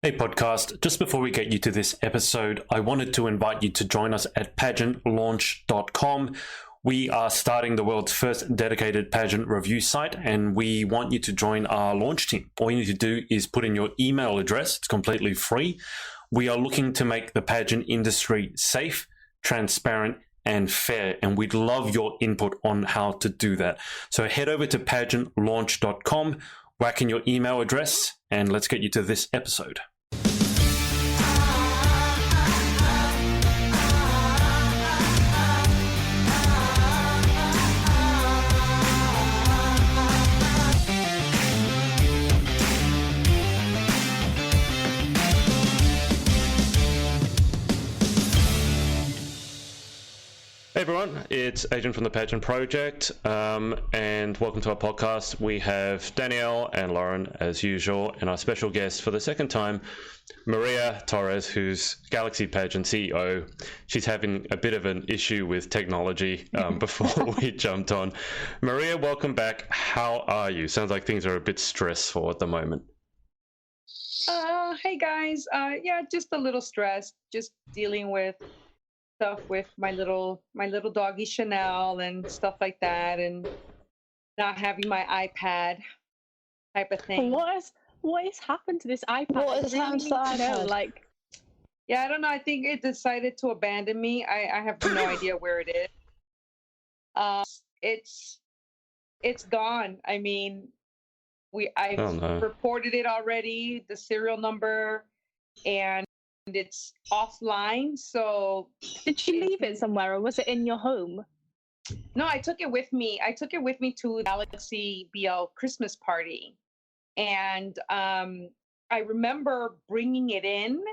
Hey podcast, just before we get you to this episode, I wanted to invite you to join us at pageantlaunch.com. We are starting the world's first dedicated pageant review site, and we want you to join our launch team. All you need to do is put in your email address. It's completely free. We are looking to make the pageant industry safe, transparent, and fair, and we'd love your input on how to do that. So head over to pageantlaunch.com, whack in your email address, and let's get you to this episode. Hey everyone, it's Agent from the Pageant Project, and welcome to our podcast. We have Danielle and Lauren, as usual, and our special guest for the second time, Maria Torres, who's Galaxy Pageant CEO. She's having a bit of an issue with technology before we jumped on. Maria, welcome back. How are you? Sounds like things are a bit stressful at the moment. Hey guys, yeah, just a little stressed, just dealing with stuff with my little doggy Chanel and stuff like that, and not having my iPad type of thing. What has happened to this iPad? What has happened to the iPad? Yeah, I don't know. I think it decided to abandon me. I have no idea where it is. It's gone. I mean, I've reported it already, the serial number, and it's offline. So did you leave it somewhere, or was it in your home? No, I took it with me. I took it with me to the Galaxy BL Christmas party, and I remember bringing it in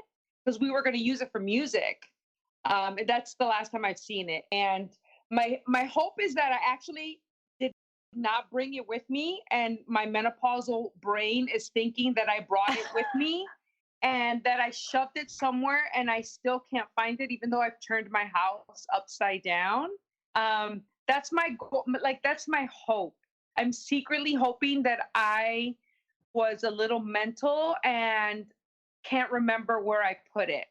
because we were going to use it for music. And that's the last time I've seen it. And my hope is that I actually did not bring it with me, and my menopausal brain is thinking that I brought it with me. And that I shoved it somewhere and I still can't find it, even though I've turned my house upside down. That's my goal. Like, that's my hope. I'm secretly hoping that I was a little mental and can't remember where I put it.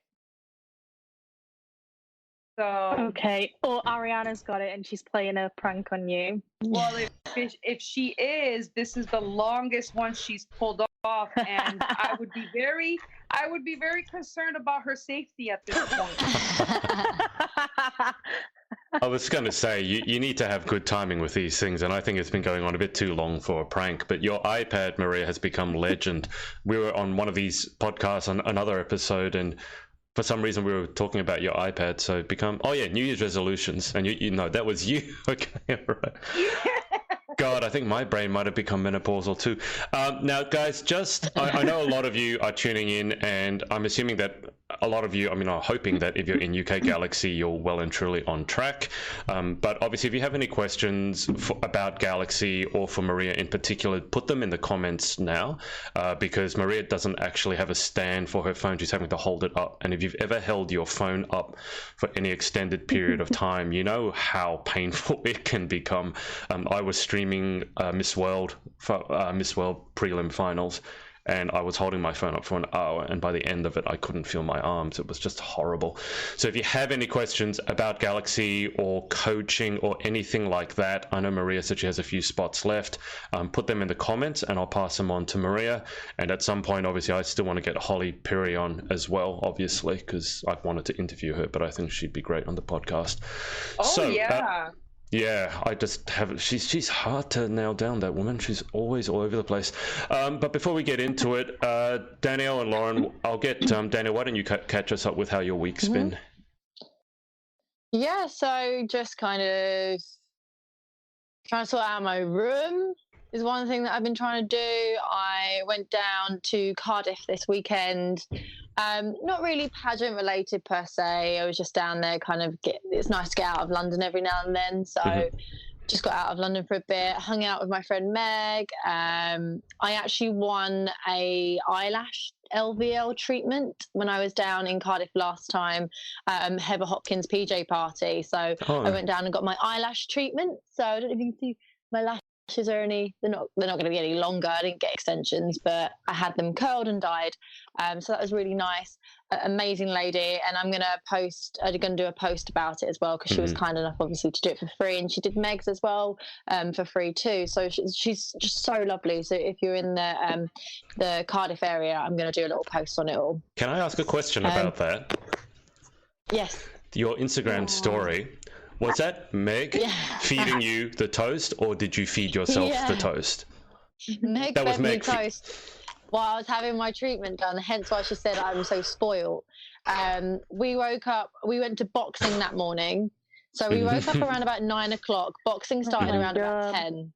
So okay, or Ariana's got it and she's playing a prank on you. Well, if she is, this is the longest one she's pulled off, and I would be very concerned about her safety at this point. I was going to say, you need to have good timing with these things, and I think it's been going on a bit too long for a prank. But your iPad, Maria, has become legend. We were on one of these podcasts on another episode, and for some reason we were talking about your iPad, so it become, New Year's resolutions, and you know that was you. Okay, right. God, I think my brain might have become menopausal too. Now, guys, I know a lot of you are tuning in, and I'm assuming that a lot of you, are hoping that if you're in UK Galaxy, you're well and truly on track. But obviously, if you have any questions about Galaxy or for Maria in particular, put them in the comments now, because Maria doesn't actually have a stand for her phone. She's having to hold it up. And if you've ever held your phone up for any extended period of time, you know how painful it can become. I was streaming Miss World prelim finals, and I was holding my phone up for an hour, and by the end of it I couldn't feel my arms. It was just horrible. So if you have any questions about Galaxy or coaching or anything like that, I know Maria said she has a few spots left, put them in the comments and I'll pass them on to Maria. And at some point, obviously, I still want to get Holly Piri on as well, obviously, because I've wanted to interview her, but I think she'd be great on the podcast. Yeah, I just haven't. She's hard to nail down, that woman. She's always all over the place. But before we get into it, Danielle and Lauren, I'll get Danielle. Why don't you catch us up with how your week's been? Yeah, so just kind of trying to sort out my room is one thing that I've been trying to do. I went down to Cardiff this weekend. Not really pageant related per se. I was just down there it's nice to get out of London every now and then. So just got out of London for a bit, hung out with my friend Meg. I actually won a eyelash LVL treatment when I was down in Cardiff last time, Heather Hopkins PJ party. So I went down and got my eyelash treatment. So I don't know if you can see my lash are only they're not going to be any longer. I didn't get extensions, but I had them curled and dyed, so that was really nice. Amazing lady, and I'm going to do a post about it as well, because she was kind enough obviously to do it for free, and she did Meg's as well for free too. So she's just so lovely. So if you're in the Cardiff area, I'm going to do a little post on it all. Can I ask a question about that? Yes. Your Instagram story, was that Meg feeding you the toast, or did you feed yourself the toast? Meg fed me toast while I was having my treatment done, hence why she said I'm so spoiled. We woke up, we went to boxing that morning. So we woke up around about 9 o'clock. Boxing started around about 10.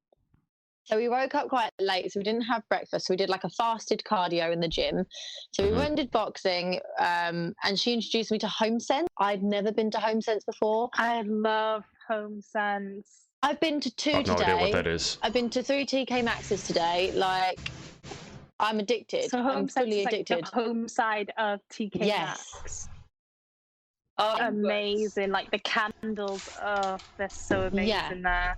So we woke up quite late, so we didn't have breakfast. So we did like a fasted cardio in the gym. So we went and did boxing, and she introduced me to Home Sense. I'd never been to Home Sense before. I love Home Sense. I've been to 2 today. I have no idea what that is. I've been to 3 TK Maxes today. Like, I'm addicted. So I'm fully addicted. Like the home side of TK Maxx. Oh, amazing. Like the candles, they're so amazing there.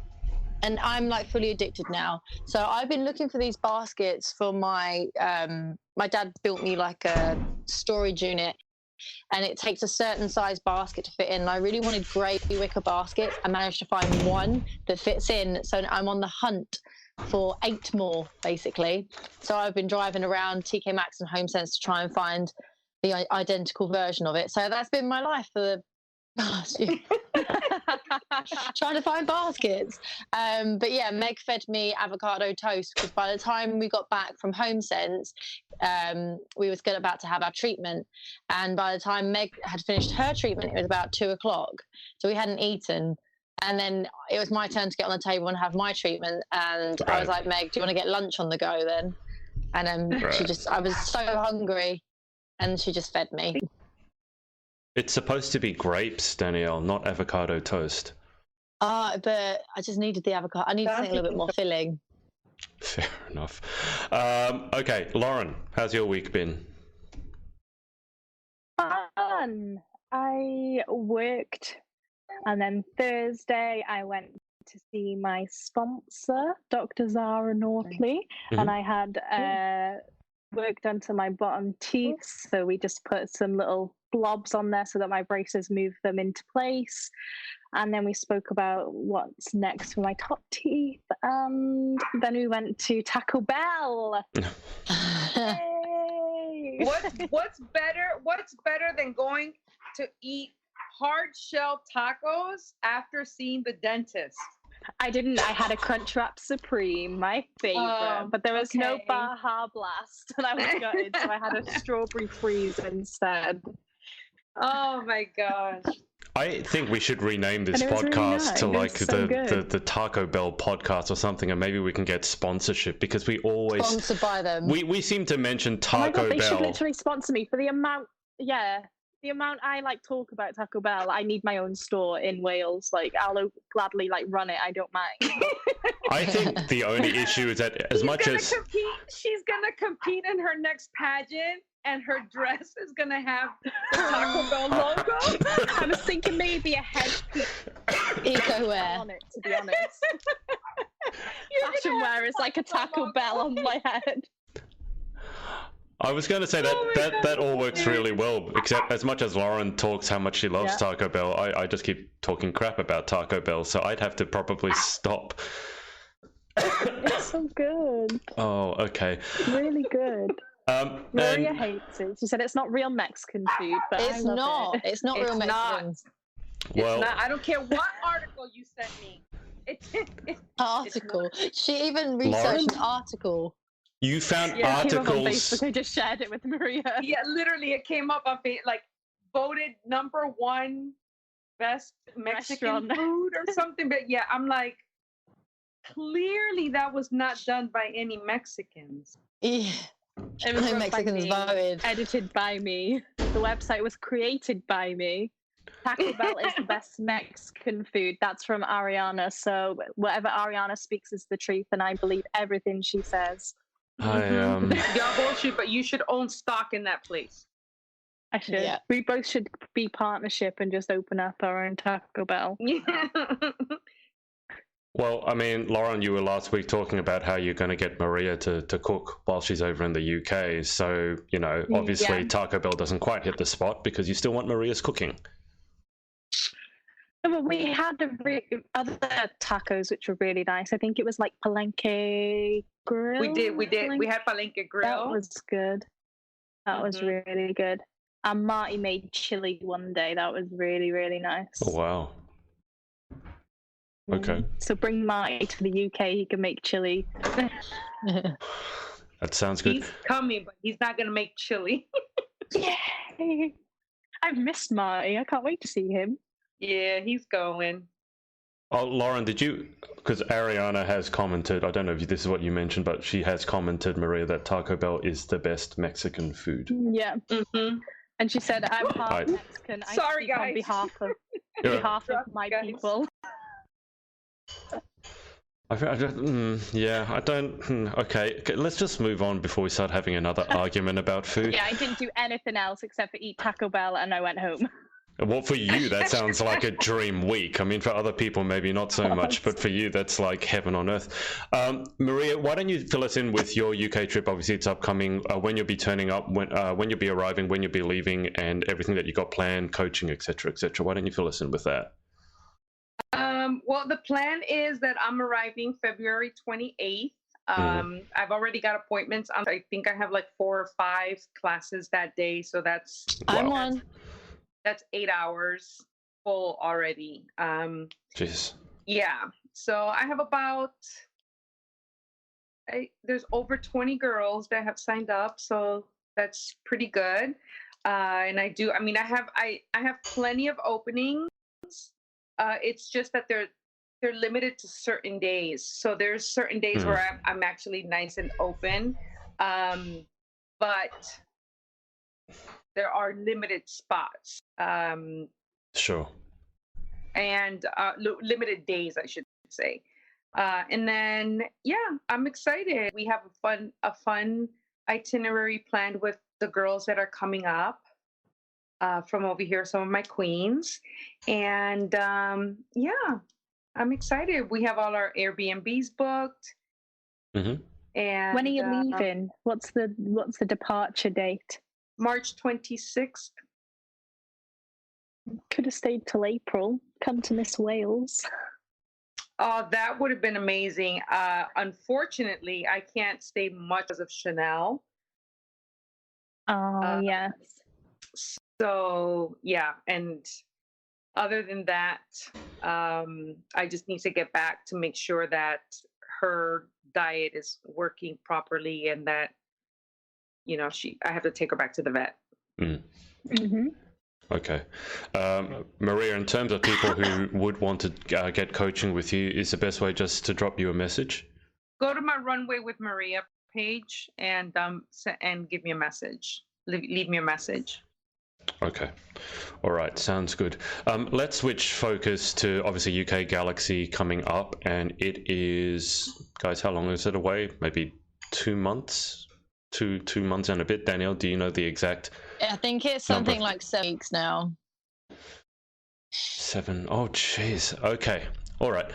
And I'm like fully addicted now. So I've been looking for these baskets for my dad built me like a storage unit, and it takes a certain size basket to fit in. And I really wanted grey wicker baskets. I managed to find one that fits in. So I'm on the hunt for 8 more, basically. So I've been driving around TK Maxx and Home Sense to try and find the identical version of it. So that's been my life for the past year. Trying to find baskets. But yeah, Meg fed me avocado toast, because by the time we got back from Home Sense, we was about to have our treatment, and by the time Meg had finished her treatment, it was about 2 o'clock, so we hadn't eaten. And then it was my turn to get on the table and have my treatment, and I was like, Meg, do you want to get lunch on the go then? And then I was so hungry, and she just fed me. It's supposed to be grapes, Danielle, not avocado toast. But I just needed the avocado. I needed something a little bit more filling. Fair enough. Okay, Lauren, how's your week been? Fun. I worked, and then Thursday I went to see my sponsor, Dr. Zara Nortley, and I had work done to my bottom teeth. So we just put some little blobs on there so that my braces move them into place. And then we spoke about what's next for my top teeth. And then we went to Taco Bell. Yay! What's better than going to eat hard shell tacos after seeing the dentist? I didn't. I had a Crunchwrap Supreme, my favorite, but there was no Baja Blast, and I was gutted, so I had a strawberry freeze instead. Oh my gosh! I think we should rename this podcast to like the Taco Bell podcast or something, and maybe we can get sponsorship, because we always sponsored by them. We seem to mention Taco Bell. They should literally sponsor me for the amount. Yeah. The amount I like talk about Taco Bell, I need my own store in Wales. Like, I'll gladly like run it. I don't mind. I think the only issue is that she's gonna compete in her next pageant, and her dress is gonna have the Taco Bell logo. I was thinking maybe a headpiece eco-wear on it, to be honest. Fashion wear is like a Taco Bell on my head. I was going to say that all works really well, except as much as Lauren talks how much she loves Taco Bell, I just keep talking crap about Taco Bell, so I'd have to probably stop. It's so good. Oh, okay. Really good. Maria hates it. She said it's not real Mexican food, but it's not. It's not real Mexican. Well, I don't care what article you sent me. Article. She even researched an article. You found articles. It came up on Facebook. I just shared it with Maria. Yeah, literally, it came up on Facebook, like voted #1 best Mexican food or something. But yeah, I'm like, clearly that was not done by any Mexicans. Yeah, it was Mexicans voted. Edited by me. The website was created by me. Taco Bell is the best Mexican food. That's from Ariana. So whatever Ariana speaks is the truth, and I believe everything she says. Y'all bullshit, but you should own stock in that place. I should. Yeah. We both should be partnership and just open up our own Taco Bell. Yeah. Well, I mean, Lauren, you were last week talking about how you're going to get Maria to cook while she's over in the UK. So, you know, obviously Taco Bell doesn't quite hit the spot because you still want Maria's cooking. But we had other tacos which were really nice. I think it was like Palenque Grill. We did. We had Palenque Grill. That was good. That was really good. And Marty made chili one day. That was really, really nice. Oh, wow. Okay. So bring Marty to the UK. He can make chili. That sounds good. He's coming, but he's not going to make chili. Yay! I've missed Marty. I can't wait to see him. Yeah, he's going. Oh, Lauren, did you? Because Ariana has commented. I don't know if this is what you mentioned, but she has commented, Maria, that Taco Bell is the best Mexican food. Yeah. And she said, "I'm half Mexican. Sorry, guys. On behalf of my people." I don't. Okay, let's just move on before we start having another argument about food. Yeah, I didn't do anything else except for eat Taco Bell, and I went home. Well, for you, that sounds like a dream week. I mean, for other people, maybe not so much, but for you, that's like heaven on earth. Maria, why don't you fill us in with your UK trip? Obviously, it's upcoming. When you'll be turning up, when you'll be arriving, when you'll be leaving, and everything that you got planned, coaching, etc., etc. Why don't you fill us in with that? Well, the plan is that I'm arriving February 28th. I've already got appointments. I think I have like 4 or 5 classes that day, so that's I'm on. That's 8 hours full already. Jeez. Yeah. So I have about there's over 20 girls that have signed up, so that's pretty good. And I have plenty of openings. It's just that they're limited to certain days. So there's certain days where I'm actually nice and open, but there are limited spots. Sure. And limited days, I should say. And then, I'm excited. We have a fun itinerary planned with the girls that are coming up from over here, some of my queens. And I'm excited. We have all our Airbnbs booked. And when are you leaving? What's the departure date? March 26th. Could have stayed till April. Come to Miss Wales. Oh, that would have been amazing. Unfortunately, I can't stay much because of Chanel. Oh, yes. So, yeah. And other than that, I just need to get back to make sure that her diet is working properly and that, I have to take her back to the vet. Okay. Maria, in terms of people who would want to get coaching with you, is the best way just to drop you a message? Go to my Runway with Maria page and give me a message. Leave me a message. Okay. All right. Sounds good. Let's switch focus to obviously UK Galaxy coming up, and it is, guys, how long is it away? Maybe 2 months? 2 months and a bit. Danielle, do you know the exact? I think it's something like 7 weeks now. 7. Oh, jeez. Okay. All right.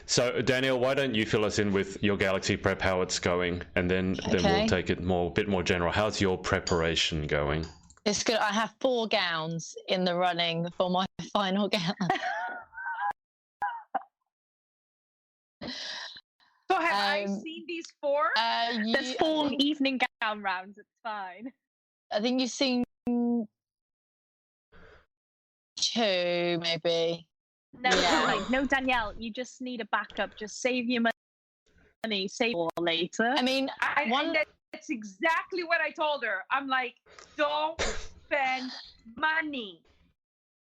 So, Danielle, why don't you fill us in with your Galaxy prep, how it's going, and then we'll take it a bit more general. How's your preparation going? It's good. I have 4 gowns in the running for my final gown. So have I seen these 4? There's 4 evening gown rounds. It's fine. I think you've seen 2, maybe. No, Danielle, you just need a backup. Just save your money, save more later. I mean, that's exactly what I told her. I'm like, don't spend money.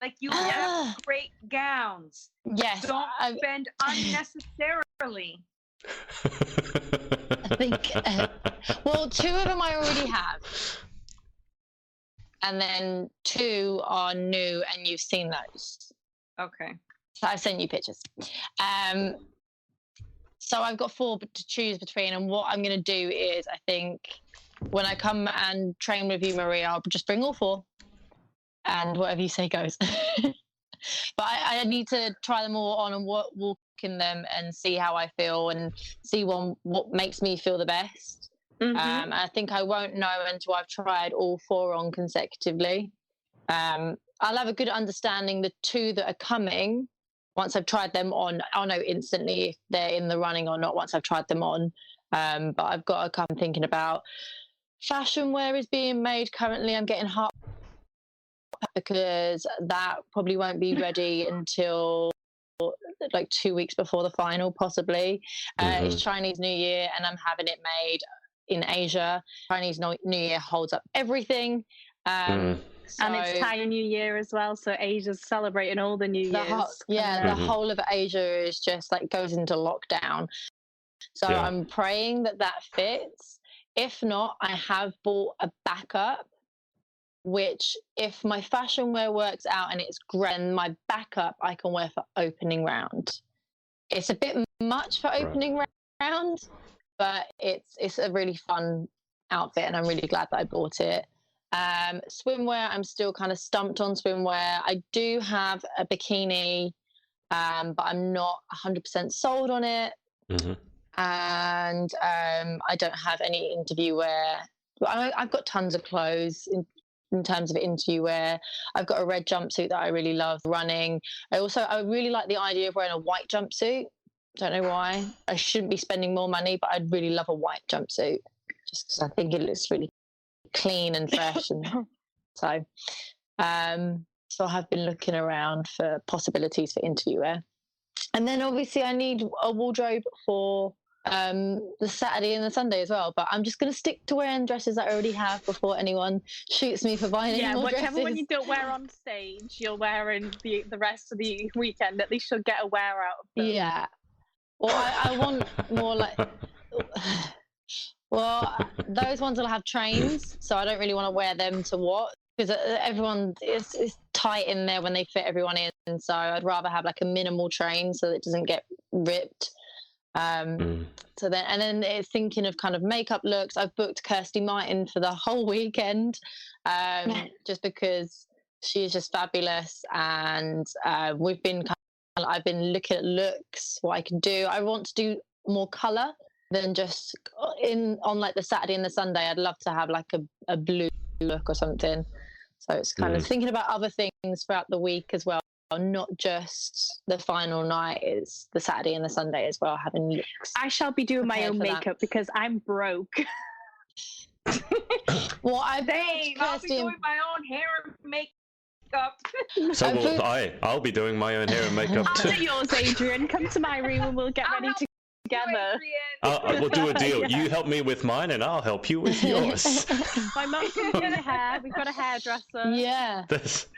Like, you have great gowns. Yes. Don't spend unnecessarily. I think, well, 2 of them I already have. And then 2 are new, and you've seen those. Okay. So I've sent you pictures. So I've got 4 to choose between, and what I'm going to do is, I think, when I come and train with you, Maria, I'll just bring all 4, and whatever you say goes. But I need to try them all on, and what will in them and see how I feel and see what makes me feel the best. I think I won't know until I've tried all 4 on consecutively. I'll have a good understanding the 2 that are coming. Once I've tried them on, I'll know instantly if they're in the running or not once I've tried them on. But I've got a couple thinking about. Fashion wear is being made currently. I'm getting hot because that probably won't be ready until like 2 weeks before the final, possibly. It's Chinese New Year and I'm having it made in Asia. Chinese New Year holds up everything. And it's Thai New Year as well, so Asia's celebrating all the New Years. The whole of Asia is just like goes into lockdown. So I'm praying that fits. If not, I have bought a backup, which if my fashion wear works out and it's great, then my backup I can wear for opening round. It's a bit much for opening round, but it's a really fun outfit and I'm really glad that I bought it. Swimwear, I'm still kind of stumped on swimwear. I do have a bikini, but I'm not 100% sold on it. And I don't have any interview wear. I've got tons of clothes in terms of interview wear. I've got a red jumpsuit that I really love running. I really like the idea of wearing a white jumpsuit. Don't know why. I shouldn't be spending more money, but I'd really love a white jumpsuit just because I think it looks really clean and fresh. And so I have been looking around for possibilities for interview wear. And then obviously I need a wardrobe for the Saturday and the Sunday as well, but I'm just going to stick to wearing dresses that I already have before anyone shoots me for buying any more dresses. Whichever one you don't wear on stage, you'll wear in the rest of the weekend. At least you'll get a wear out of them. Yeah. Well, I want more like... Well, those ones will have trains, so I don't really want to wear them to watch because everyone is tight in there when they fit everyone in. So I'd rather have like a minimal train so that it doesn't get ripped. So then it's thinking of kind of makeup looks. I've booked Kirsty Martin for the whole weekend, just because she is just fabulous, and I've been looking at looks, what I can do. I want to do more colour than just on like the Saturday and the Sunday. I'd love to have like a blue look or something. So it's kind of thinking about other things throughout the week as well. Not just the final night, it's the Saturday and the Sunday as well, having looks. I shall be doing my own makeup because I'm broke. Well, I'll be doing my own hair and makeup. So will I. I'll be doing my own hair and makeup too. I'll do yours, Adrian. Come to my room and we'll get ready together. We'll do a deal. You help me with mine and I'll help you with yours. My mum's doing the hair. We've got a hairdresser. Yeah.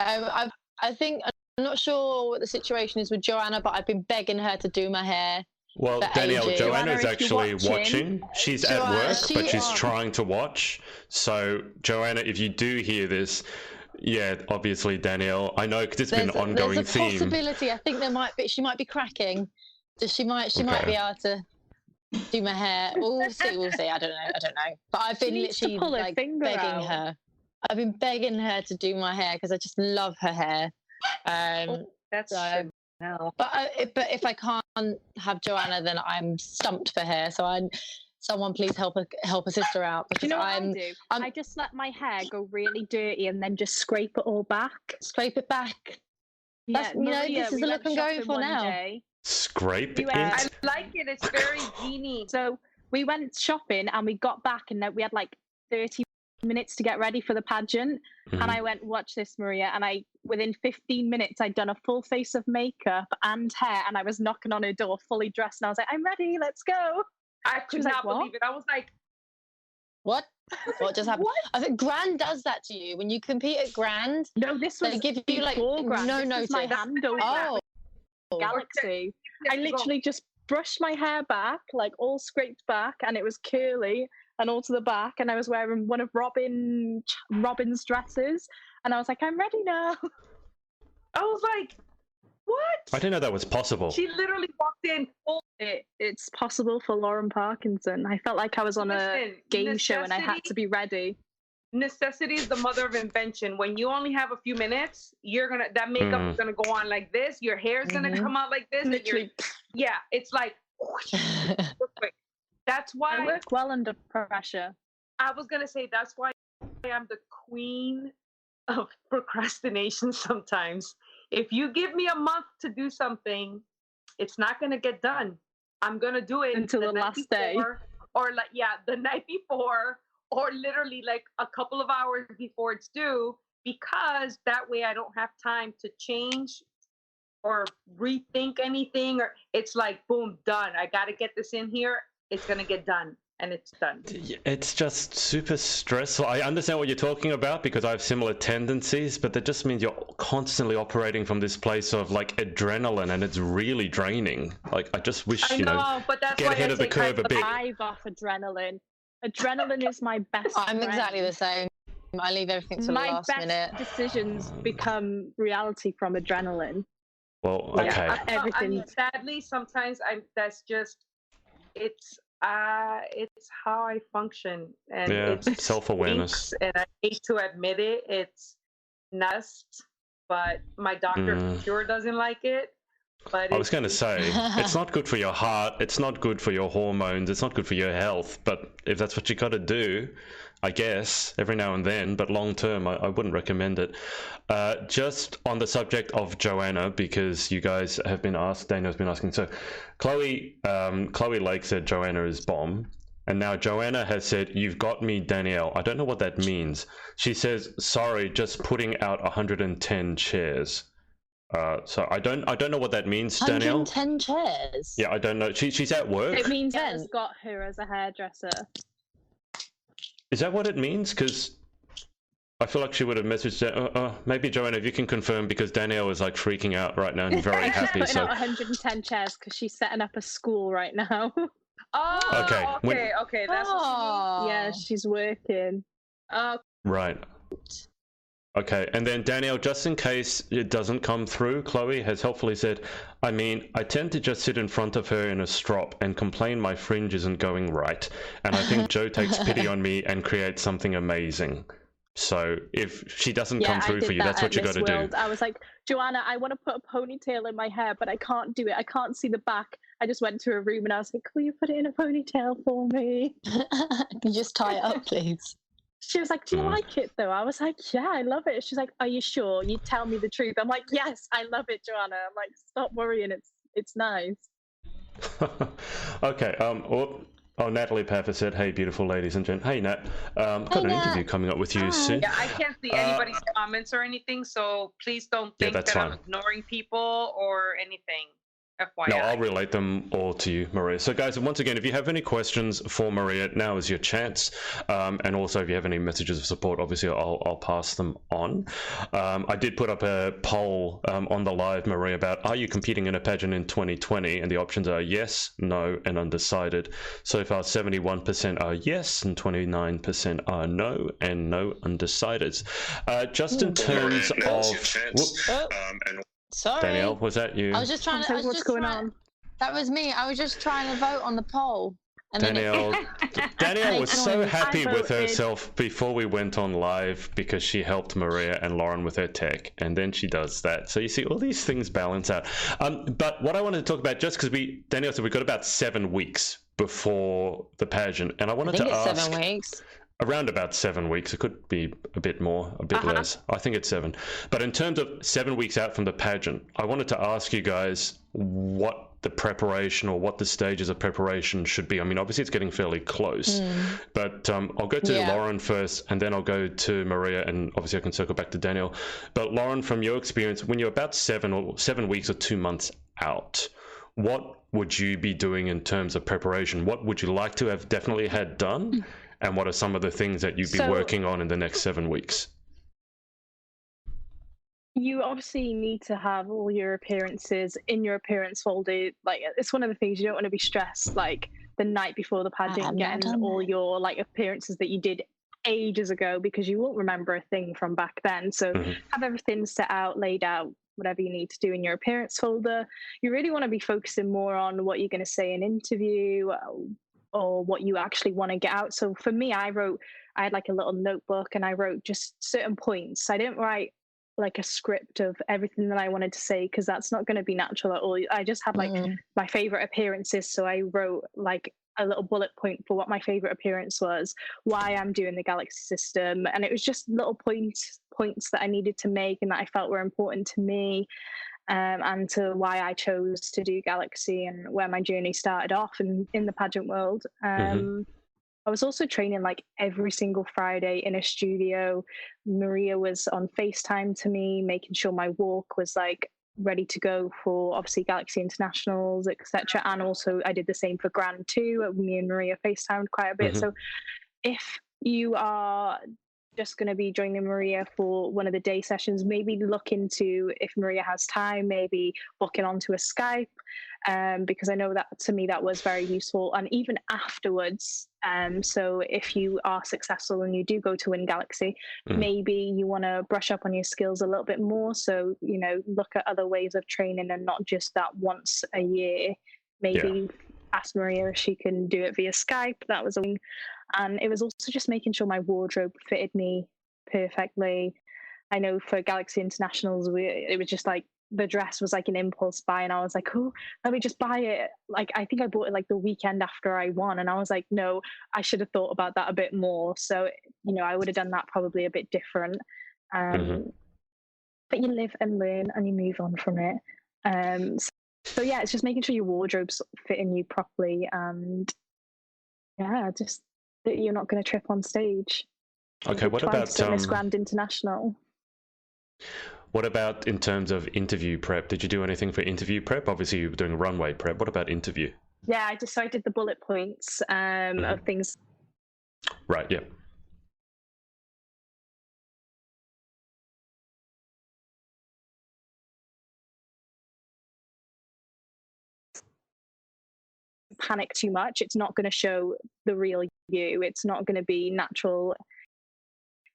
I think... I'm not sure what the situation is with Joanna, but I've been begging her to do my hair. Well, Danielle, Joanna's actually watching. She's at work, but she's trying to watch. So, Joanna, if you do hear this, obviously, Danielle, I know because it's been an ongoing theme. There's a possibility. I think she might be cracking. So she might be able to do my hair. We'll see. I don't know. But I've been literally like begging her. I've been begging her to do my hair because I just love her hair. That's so. But if I can't have Joanna, then I'm stumped for hair. So someone please help a sister out because I just let my hair go really dirty and then just scrape it all back. Scrape it back. Yeah, this is the look I'm going for now. Scrape it. I like it. It's very genie. So we went shopping and we got back and we had like 30 minutes to get ready for the pageant, and I went, watch this, Maria, and within 15 minutes I'd done a full face of makeup and hair, and I was knocking on her door fully dressed, and I was like, I'm ready, let's go. I could not believe it. I was like, what just happened? What? I think Grand does that to you when you compete at Grand. No, this was they give you like Grand. No notice. My hand over Galaxy. I literally just brushed my hair back, like all scraped back, and it was curly and all to the back, and I was wearing one of Robin's dresses, and I was like, I'm ready now. I was like, what? I didn't know that was possible. She literally walked in. It's possible for Lauren Parkinson. I felt like I was on a game show and I had to be ready. Necessity is the mother of invention. When you only have a few minutes, that makeup is gonna go on like this. Your hair is gonna come out like this. Literally, Yeah, it's like real quick. That's I why work well under pressure. I was gonna say that's why I'm the queen of procrastination sometimes. If you give me a month to do something, it's not gonna get done. I'm gonna do it Until the night last day. before, or like the night before, or literally like a couple of hours before it's due, because that way I don't have time to change or rethink anything, or it's like boom, done. I gotta get this in here. It's gonna get done. And it's done. It's just super stressful. I understand what you're talking about because I have similar tendencies, but that just means you're constantly operating from this place of like adrenaline, and it's really draining. Like I just wish, I know, but that's get why ahead I of the curve a bit. Thrive off adrenaline. Adrenaline is my best I'm friend. exactly the same. I leave everything to the My last best minute. decisions become reality from adrenaline. Well, Like, okay. everything. I mean, sadly, sometimes that's just it's how I function, and Yeah, it's self-awareness. stinks, and I hate to admit it. It's nust, but my doctor for sure doesn't like it. But I was going to say, it's not good for your heart, it's not good for your hormones, it's not good for your health, but if that's what you got to do, I guess, every now and then, but long term, I wouldn't recommend it. Just on the subject of Joanna, because you guys have been asked, Daniel's been asking, so Chloe Lake said Joanna is bomb, and now Joanna has said, you've got me, Danielle. I don't know what that means. She says, sorry, just putting out 110 chairs. So I don't know what that means, Danielle. 110 chairs. Yeah, I don't know. She's at work. It means Ella's got her as a hairdresser. Is that what it means? Because I feel like she would have messaged. Maybe Joanna, if you can confirm, because Danielle is like freaking out right now and very happy. She's putting So out 110 chairs because she's setting up a school right now. okay. Okay. Okay. That's what Yeah, she's working. right. Okay, and then Danielle, just in case it doesn't come through, Chloe has helpfully said, I mean, I tend to just sit in front of her in a strop and complain my fringe isn't going right. And I think Joe takes pity on me and creates something amazing. So if she doesn't come through for you, that's what you got to do. I was like, Joanna, I want to put a ponytail in my hair, but I can't do it. I can't see the back. I just went to her room and I was like, will you put it in a ponytail for me? Can you just tie it up, please? She was like, do you like it though? I was like, yeah, I love it. She's like, are you sure? You tell me the truth. I'm like, yes, I love it, Joanna. I'm like, stop worrying. It's nice. Okay. Natalie Paffer said, hey, beautiful ladies and gents. Hey, Nat. Got an interview coming up with you soon. Yeah, I can't see anybody's comments or anything, so please don't think that I'm ignoring people or anything. FYI. No, I'll relate them all to you, Maria. So, guys, once again, if you have any questions for Maria, now is your chance. And also, if you have any messages of support, obviously, I'll pass them on. I did put up a poll on the live, Maria, about are you competing in a pageant in 2020? And the options are yes, no, and undecided. So far, 71% are yes, and 29% are no, and no undecideds. Just in terms of... Sorry. Danielle, was that you? I was just trying to... What's going on? That was me. I was just trying to vote on the poll. And Danielle was so happy with voted. herself before we went on live because she helped Maria and Lauren with her tech, and then she does that. So you see, all these things balance out. But what I wanted to talk about, just because Danielle said we've got about 7 weeks before the pageant, and I wanted to ask... 7 weeks. Around about 7 weeks. It could be a bit more, a bit less. I think it's 7. But in terms of 7 weeks out from the pageant, I wanted to ask you guys what the preparation or what the stages of preparation should be. I mean, obviously it's getting fairly close, but I'll go to Lauren first, and then I'll go to Maria, and obviously I can circle back to Danielle. But Lauren, from your experience, when you're about 7 weeks or 2 months out, what would you be doing in terms of preparation? What would you like to have definitely had done? And what are some of the things that you'd be working on in the next 7 weeks? You obviously need to have all your appearances in your appearance folder. Like, it's one of the things you don't want to be stressed, like the night before the pageant, getting all your like appearances that you did ages ago, because you won't remember a thing from back then. So have everything set out, laid out, whatever you need to do in your appearance folder. You really want to be focusing more on what you're going to say in interview, or what you actually want to get out. So for me, I had like a little notebook and I wrote just certain points. I didn't write like a script of everything that I wanted to say, because that's not going to be natural at all. I just had like my favorite appearances, so I wrote like a little bullet point for what my favorite appearance was, why I'm doing the Galaxy system, and it was just little points that I needed to make and that I felt were important to me, and to why I chose to do Galaxy and where my journey started off in the pageant world. I was also training like every single Friday in a studio. Maria was on FaceTime to me, making sure my walk was like ready to go for obviously Galaxy Internationals, etc. And also I did the same for Grand 2. Me and Maria FaceTimed quite a bit. So if you are just going to be joining Maria for one of the day sessions, maybe look into, if Maria has time, maybe booking onto a Skype, because I know that to me that was very useful. And even afterwards, so if you are successful and you do go to win Galaxy, maybe you want to brush up on your skills a little bit more. So, you know, look at other ways of training and not just that once a year. Maybe ask Maria if she can do it via Skype. That was a win. And it was also just making sure my wardrobe fitted me perfectly. I know for Galaxy Internationals, it was just like the dress was like an impulse buy, and I was like, oh, let me just buy it. Like, I think I bought it like the weekend after I won, and I was like, no, I should have thought about that a bit more. So, you know, I would have done that probably a bit different. But you live and learn and you move on from it. So yeah, it's just making sure your wardrobe's fitting you properly, and yeah, just that you're not going to trip on stage. Okay, what about Miss Grand International? What about in terms of interview prep? Did you do anything for interview prep? Obviously, you were doing runway prep. What about interview? Yeah, I did the bullet points of things. Right. Yeah. Panic too much, it's not going to show the real you. It's not going to be natural.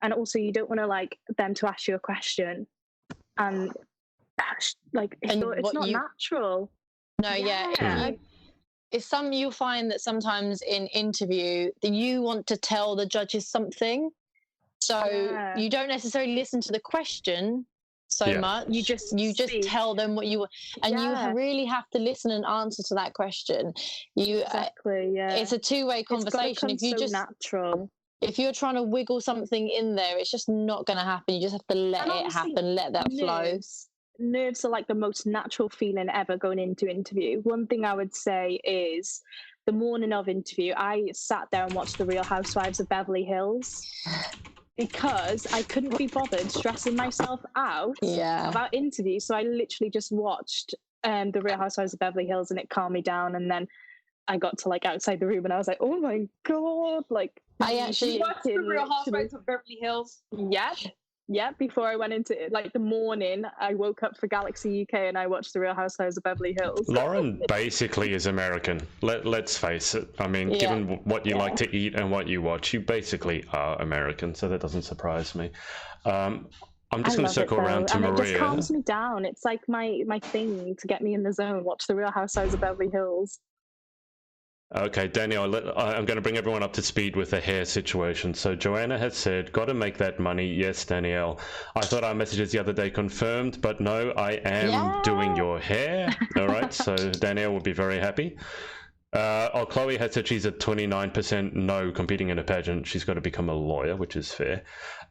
And also, you don't want to like them to ask you a question and like it's not natural. No, it's you'll find that sometimes in interview that you want to tell the judges something, so you don't necessarily listen to the question so much. You just tell them what you want, and you really have to listen and answer to that question. It's a two-way conversation. If you just natural. If you're trying to wiggle something in there, it's just not going to happen. You just have to let it happen, let that flow. Nerves are like the most natural feeling ever going into interview. One thing I would say is the morning of interview, I sat there and watched The Real Housewives of Beverly Hills because I couldn't be bothered stressing myself out about interviews. So I literally just watched The Real Housewives of Beverly Hills, and it calmed me down. And then I got to like outside the room and I was like, oh my God, like I actually watched The Real Housewives of Beverly Hills. Yeah, before I went into it, like the morning, I woke up for Galaxy UK and I watched The Real Housewives of Beverly Hills. Lauren basically is American. Let's face it. I mean, given what you like to eat and what you watch, you basically are American, so that doesn't surprise me. I'm just going to circle around to Maria. It just calms me down. It's like my thing to get me in the zone. Watch The Real Housewives of Beverly Hills. Okay, Danielle, I'm going to bring everyone up to speed with the hair situation. So Joanna has said, got to make that money. Yes, Danielle. I thought our messages the other day confirmed, but no, I am doing your hair. All right, so Danielle will be very happy. Chloe has said she's at 29% no competing in a pageant. She's got to become a lawyer, which is fair.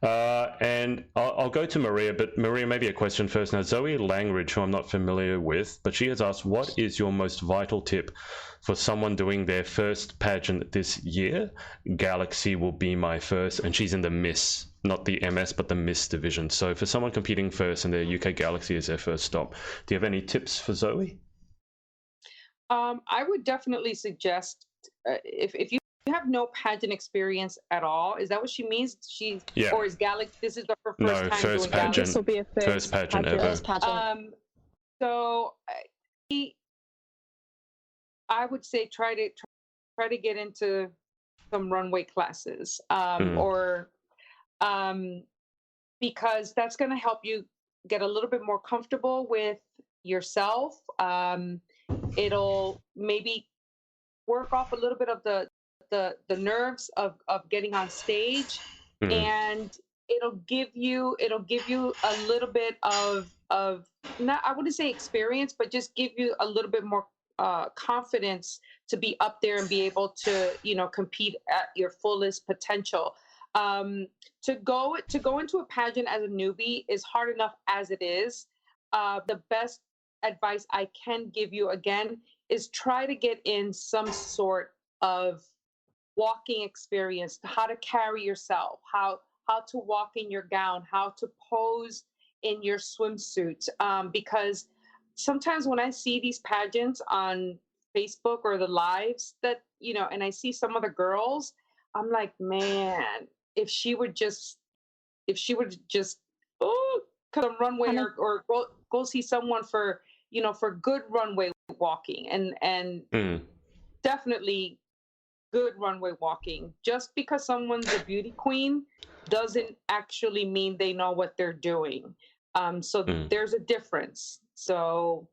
And I'll go to Maria, but Maria, maybe a question first. Now, Zoe Langridge, who I'm not familiar with, but she has asked, what is your most vital tip for someone doing their first pageant this year? Galaxy will be my first, and she's in the Miss, not the MS, but the Miss division. So for someone competing first and their UK Galaxy is their first stop, do you have any tips for Zoe? I would definitely suggest if you have no pageant experience at all, is that what she means? Or is Galaxy? This is her first time first doing pageant. Galaxy. This will be a first pageant ever. First pageant. So I would say try to get into some runway classes, because that's going to help you get a little bit more comfortable with yourself. It'll maybe work off a little bit of the nerves of getting on stage, and it'll give you a little bit of not, I wouldn't say experience, but just give you a little bit more confidence to be up there and be able to, compete at your fullest potential. To go into a pageant as a newbie is hard enough as it is. The best advice I can give you again is try to get in some sort of walking experience, how to carry yourself, how to walk in your gown, how to pose in your swimsuit. Because sometimes when I see these pageants on Facebook or the lives that, and I see some of the girls, I'm like, man, if she would just cut a runway or go see someone for good runway walking and definitely good runway walking. Just because someone's a beauty queen doesn't actually mean they know what they're doing. So there's a difference. So,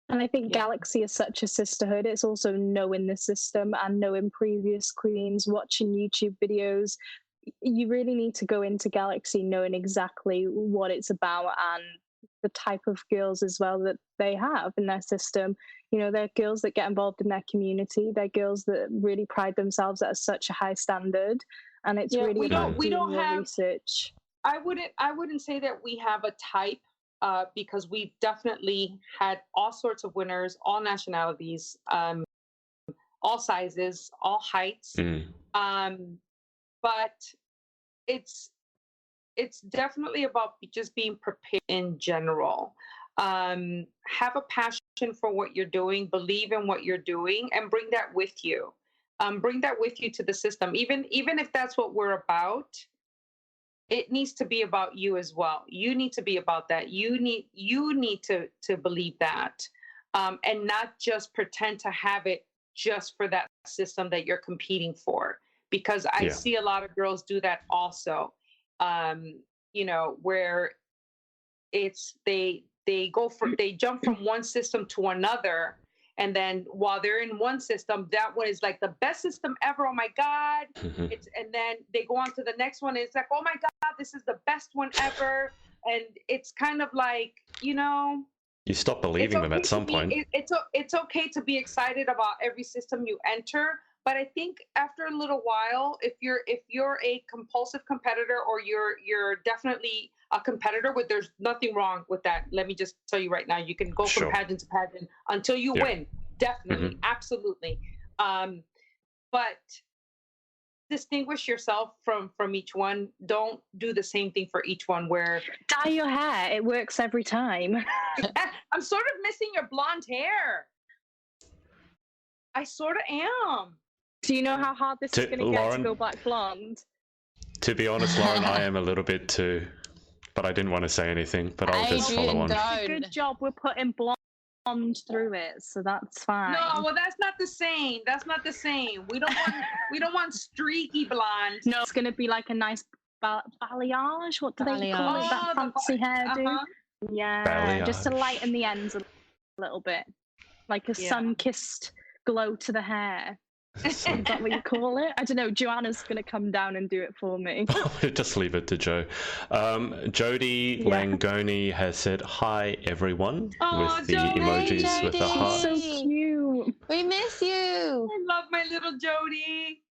and I think Galaxy is such a sisterhood. It's also knowing the system and knowing previous queens, watching YouTube videos. You really need to go into Galaxy knowing exactly what it's about and the type of girls as well that they have in their system. They're girls that get involved in their community. They're girls that really pride themselves at such a high standard, and it's really about doing your research. I wouldn't say that we have a type, because we've definitely had all sorts of winners, all nationalities, all sizes, all heights. But it's definitely about just being prepared in general. Have a passion for what you're doing, believe in what you're doing, and bring that with you. Bring that with you to the system. Even if that's what we're about, it needs to be about you as well. You need to be about that. You need to believe that, and not just pretend to have it just for that system that you're competing for. Because I see a lot of girls do that also. Where it's they jump from one system to another, and then while they're in one system, that one is like the best system ever. Oh my God! And then they go on to the next one. And it's like, oh my God, this is the best one ever. And it's kind of like, you stop believing them at some point. It's okay to be excited about every system you enter. But I think after a little while, if you're a compulsive competitor, or you're definitely a competitor, there's nothing wrong with that. Let me just tell you right now, you can go from pageant to pageant until you win. Definitely, absolutely. But distinguish yourself from each one. Don't do the same thing for each one. Where dye your hair, it works every time. I'm sort of missing your blonde hair. I sort of am. Do you know how hard this is going to get to go black blonde? To be honest, Lauren, I am a little bit too, but I didn't want to say anything, but I'll just follow on. Good job, we're putting blonde through it, so that's fine. No, well, that's not the same. That's not the same. We don't want streaky blonde. No, it's going to be like a nice balayage. What do they call it? That fancy hairdo. Yeah, balayage. Just to lighten the ends a little bit, like a sun-kissed glow to the hair. Is that what you call it? I don't know. Joanna's going to come down and do it for me. Just leave it to Jo. Jody Langoni has said, hi, everyone, with the emojis Jody. With the heart. So cute. We miss you. I love my little Jody.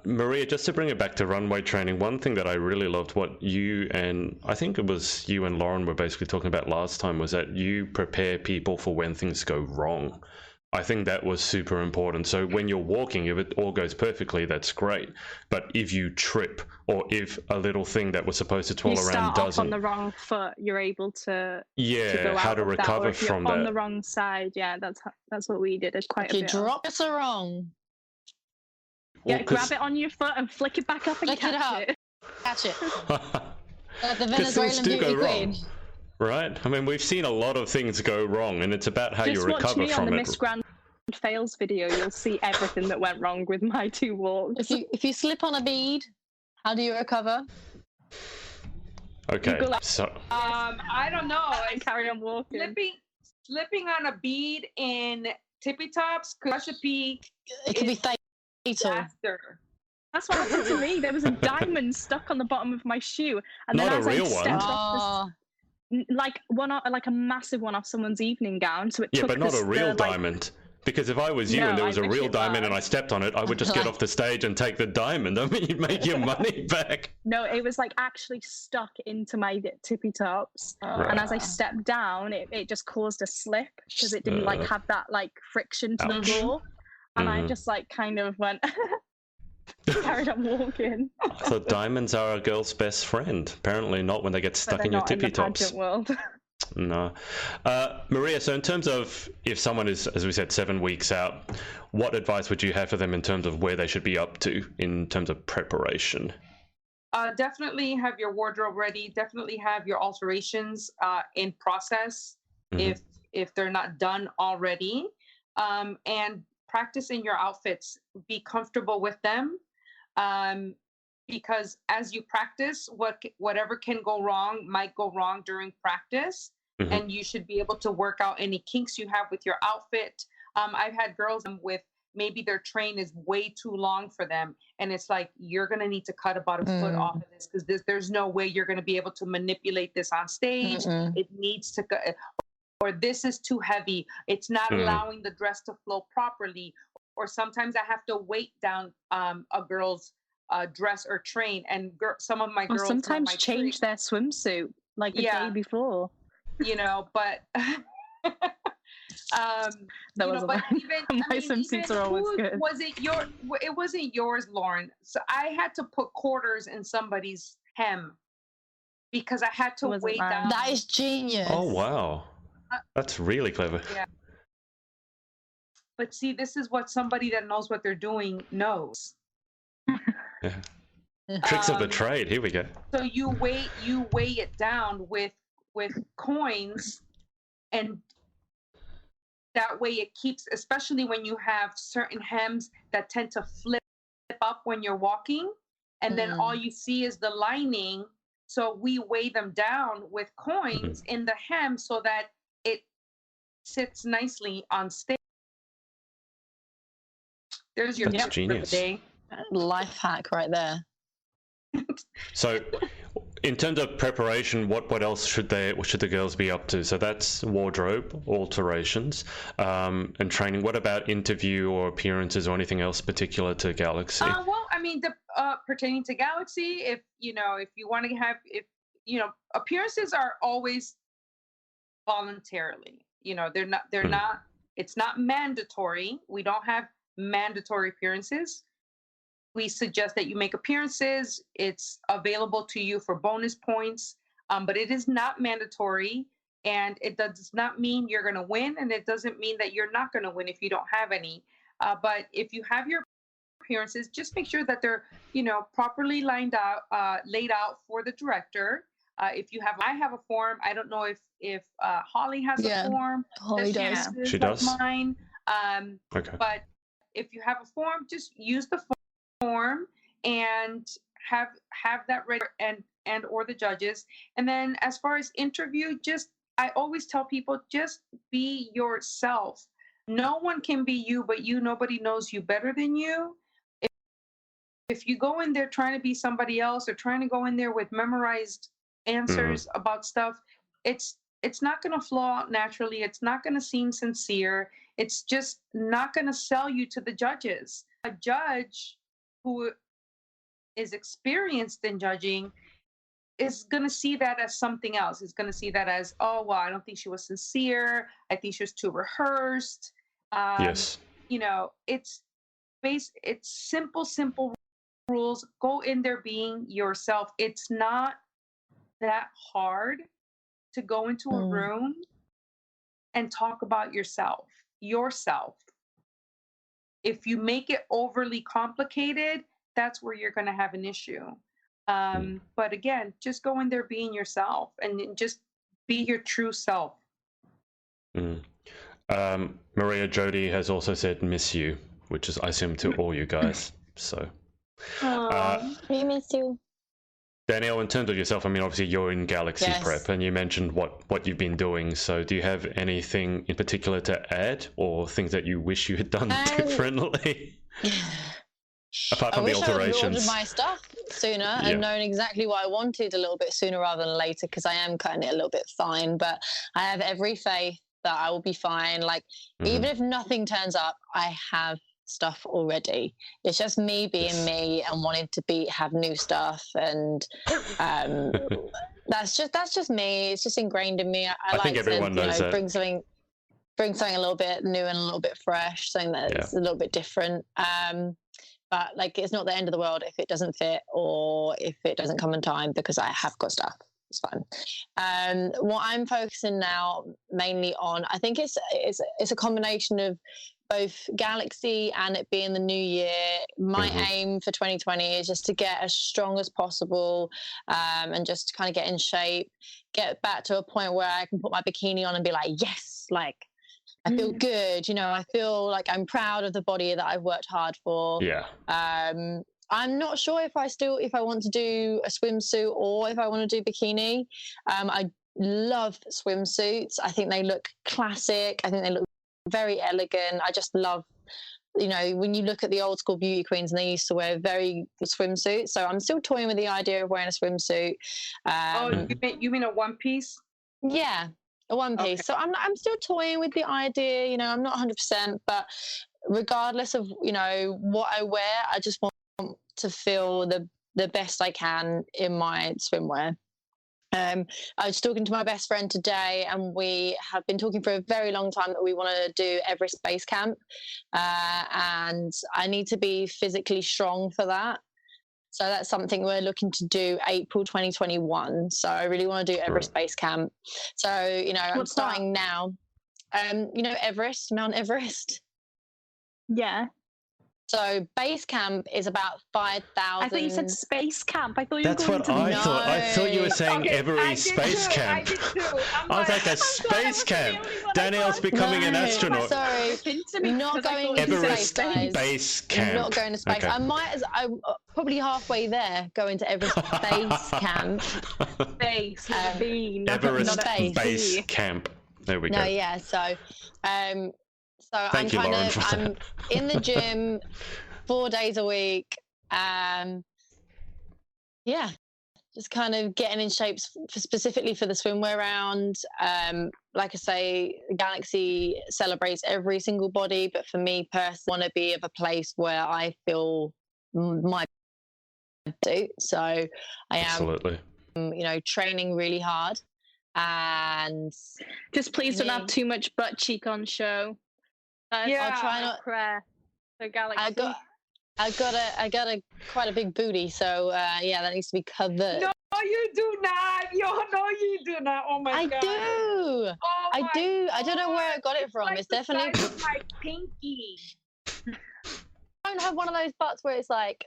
Maria, just to bring it back to runway training, one thing that I really loved what you and I think it was you and Lauren were basically talking about last time was that you prepare people for when things go wrong. I think that was super important. So when you're walking, if it all goes perfectly, that's great. But if you trip, or if a little thing that was supposed to twirl around doesn't, off on the wrong foot, you're able to go how to recover from that. On the wrong side, that's what we did. It's quite a bit. You drop it wrong. Yeah, grab it on your foot and flick it back up and catch it. Catch it. Like the Venezuelan beauty queen. Right? I mean, we've seen a lot of things go wrong, and it's about how you recover from it. Just watch me on the Miss Grand Fails video. You'll see everything that went wrong with my two walks. If you slip on a bead, how do you recover? Okay, so... I don't know. And carry on walking. Slipping on a bead in tippy tops could be... It could be fatal. Disaster. That's what happened to me. There was a diamond stuck on the bottom of my shoe, and Not then a as real I one. stepped off like a massive one off someone's evening gown. So it Yeah, took but not a real diamond. Because if I was you and there was a real diamond and I stepped on it, I would just get off the stage and take the diamond. I mean, you'd make your money back. No, it was like actually stuck into my tippy tops. And as I stepped down, it just caused a slip because it didn't like have that like friction to the floor. And I just like kind of went, carried on walking. I thought diamonds are a girl's best friend. Apparently not when they get stuck in your tippy tops. Pageant world. No. Maria, so in terms of if someone is, as we said, 7 weeks out, what advice would you have for them in terms of where they should be up to in terms of preparation? Definitely have your wardrobe ready. Definitely have your alterations in process if they're not done already. And practice in your outfits. Be comfortable with them. Because as you practice, whatever can go wrong might go wrong during practice, and you should be able to work out any kinks you have with your outfit. I've had girls with maybe their train is way too long for them, and it's like, you're going to need to cut about a foot off of this because there's no way you're going to be able to manipulate this on stage. It needs to go, or this is too heavy. It's not allowing the dress to flow properly. Or sometimes I have to weight down a girl's dress or train, and some of my girls sometimes change their swimsuit like the day before. But but even my swimsuits are always good. It wasn't yours, Lauren. So I had to put quarters in somebody's hem because I had to weight down. That is genius. Oh wow, that's really clever. Yeah. But see, this is what somebody that knows what they're doing knows. Tricks of the trade. Here we go. So you weigh it down with coins, and that way it keeps, especially when you have certain hems that tend to flip up when you're walking, and then all you see is the lining. So we weigh them down with coins in the hem so that it sits nicely on stage. There's your tip for the day. Life hack right there. So in terms of preparation, what else should the girls be up to? So that's wardrobe, alterations, and training. What about interview or appearances or anything else particular to Galaxy? Well, I mean, pertaining to Galaxy, if you want to have, appearances are always voluntarily. They're not. It's not mandatory. We don't have mandatory appearances. We suggest that you make appearances. It's available to you for bonus points, but it is not mandatory, and it does not mean you're going to win, and it doesn't mean that you're not going to win if you don't have any. But if you have your appearances, just make sure that they're properly laid out for the director. I have a form. I don't know if Holly has a form. Holly does. She does. Mine. Okay. But if you have a form, just use the form and have that ready, and or the judges. And then as far as interview, I always tell people, just be yourself. No one can be you but you. Nobody knows you better than you. If you go in there trying to be somebody else, or trying to go in there with memorized answers about stuff, it's not going to flow out naturally. It's not going to seem sincere. It's just not going to sell you to the judges. A judge who is experienced in judging is going to see that as something else. Is going to see that as, oh, well, I don't think she was sincere. I think she was too rehearsed. Yes. It's simple rules. Go in there being yourself. It's not that hard to go into a room and talk about yourself. If you make it overly complicated, that's where you're going to have an issue. But again, just go in there being yourself, and just be your true self. Maria Jody has also said miss you, which is, I assume, to all you guys. So We miss you. Danielle, in terms of yourself, I mean, obviously you're in Galaxy Prep, and you mentioned what you've been doing. So do you have anything in particular to add, or things that you wish you had done differently? Apart I from the wish I had ordered alterations. my stuff sooner and known exactly what I wanted a little bit sooner rather than later, because I am cutting it a little bit fine. But I have every faith that I will be fine. Like, even if nothing turns up, I have stuff already. It's just me being me and wanting to have new stuff, and that's just me. It's just ingrained in me. I like think everyone knows that. bring something a little bit new and a little bit fresh, something that's a little bit different. But like, it's not the end of the world if it doesn't fit or if it doesn't come in time, because I have got stuff. It's fine. What I'm focusing now mainly on, I think it's a combination of both Galaxy and it being the new year. My aim for 2020 is just to get as strong as possible, and just kind of get in shape, get back to a point where I can put my bikini on and be like, yes, like, I feel good, I feel like I'm proud of the body that I've worked hard for. Yeah. I'm not sure if I want to do a swimsuit or if I want to do bikini. I love swimsuits. I think they look classic. I think they look very elegant. I just love, when you look at the old school beauty queens, and they used to wear very good swimsuits. So I'm still toying with the idea of wearing a swimsuit. You mean a one piece? Yeah. A one piece. Okay. So I'm still toying with the idea, I'm not 100%, but regardless of, what I wear, I just want to feel the best I can in my swimwear. I was talking to my best friend today, and we have been talking for a very long time that we want to do Everest Base Camp, and I need to be physically strong for that. So that's something we're looking to do April 2021. So I really want to do Everest Base Camp. So, I'm starting now. Everest, Mount Everest. Yeah. So base camp is about 5,000. I thought you said space camp. I thought you were That's going what to I thought. I thought you were saying Everest Space Camp. I was like, a space camp. Danielle's becoming an astronaut. Sorry, not going to Everest space, Base Camp. Not going to space. Okay. I'm probably halfway there, going to Everest Base Camp. Base. Everest Base Camp. There we go. No, yeah. So, Thank you, Lauren, I'm in the gym 4 days a week. Just kind of getting in shape specifically for the swimwear round. Like I say, Galaxy celebrates every single body, but for me personally, I want to be of a place where I feel my suit. So I am, absolutely, training really hard, and just please don't have too much butt cheek on show. I'll try not. Prayer for Galaxy. I got a quite a big booty, so that needs to be covered. No, you do not. No, you do not. Oh my God. I do. I do. I don't know where I got it from. It's definitely my pinky. I don't have one of those butts where it's like.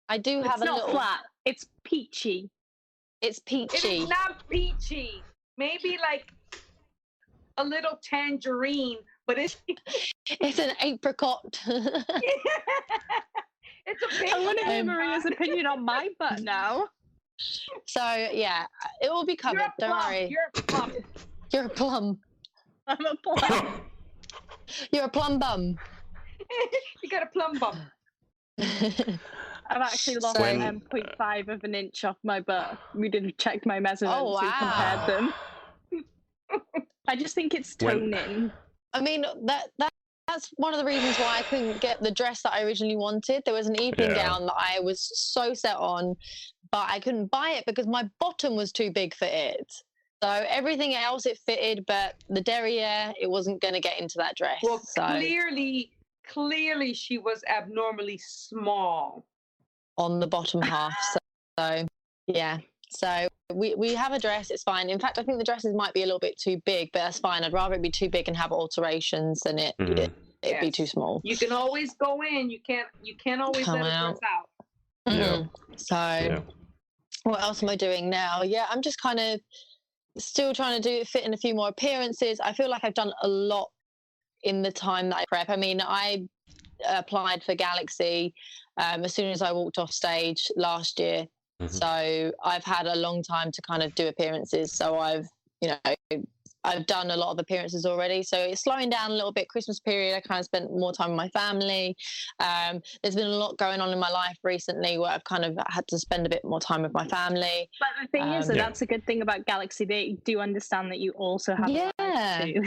I do have a little. It's not flat. It's peachy. It's peachy. It is not peachy. Maybe like a little tangerine, but it's an apricot. It's a big. I want to hear Maria's opinion on my butt now. So yeah, it will be covered. Don't worry. You're a plum. You're a plum. I'm a plum. You're a plum bum. You got a plum bum. I've actually lost 0.5 of an inch off my butt. We didn't check my measurements. Oh, wow. We compared them. I just think it's toning. I mean, that's one of the reasons why I couldn't get the dress that I originally wanted. There was an evening gown that I was so set on, but I couldn't buy it because my bottom was too big for it. So everything else it fitted, but the derriere, it wasn't going to get into that dress. Well, clearly she was abnormally small on the bottom half. So yeah. So we have a dress. It's fine. In fact, I think the dresses might be a little bit too big, but that's fine. I'd rather it be too big and have alterations than it'd be too small. You can always go in. You can't always let a dress out. Mm-hmm. So what else am I doing now? Yeah, I'm just kind of still trying to fit in a few more appearances. I feel like I've done a lot in the time that I prep. I mean, I applied for Galaxy as soon as I walked off stage last year. Mm-hmm. So I've had a long time to kind of do appearances. So I've I've done a lot of appearances already, so it's slowing down a little bit. Christmas period, I kind of spent more time with my family. There's been a lot going on in my life recently where I've kind of had to spend a bit more time with my family. But the thing is that that's a good thing about Galaxy. They do understand that you also have a life too.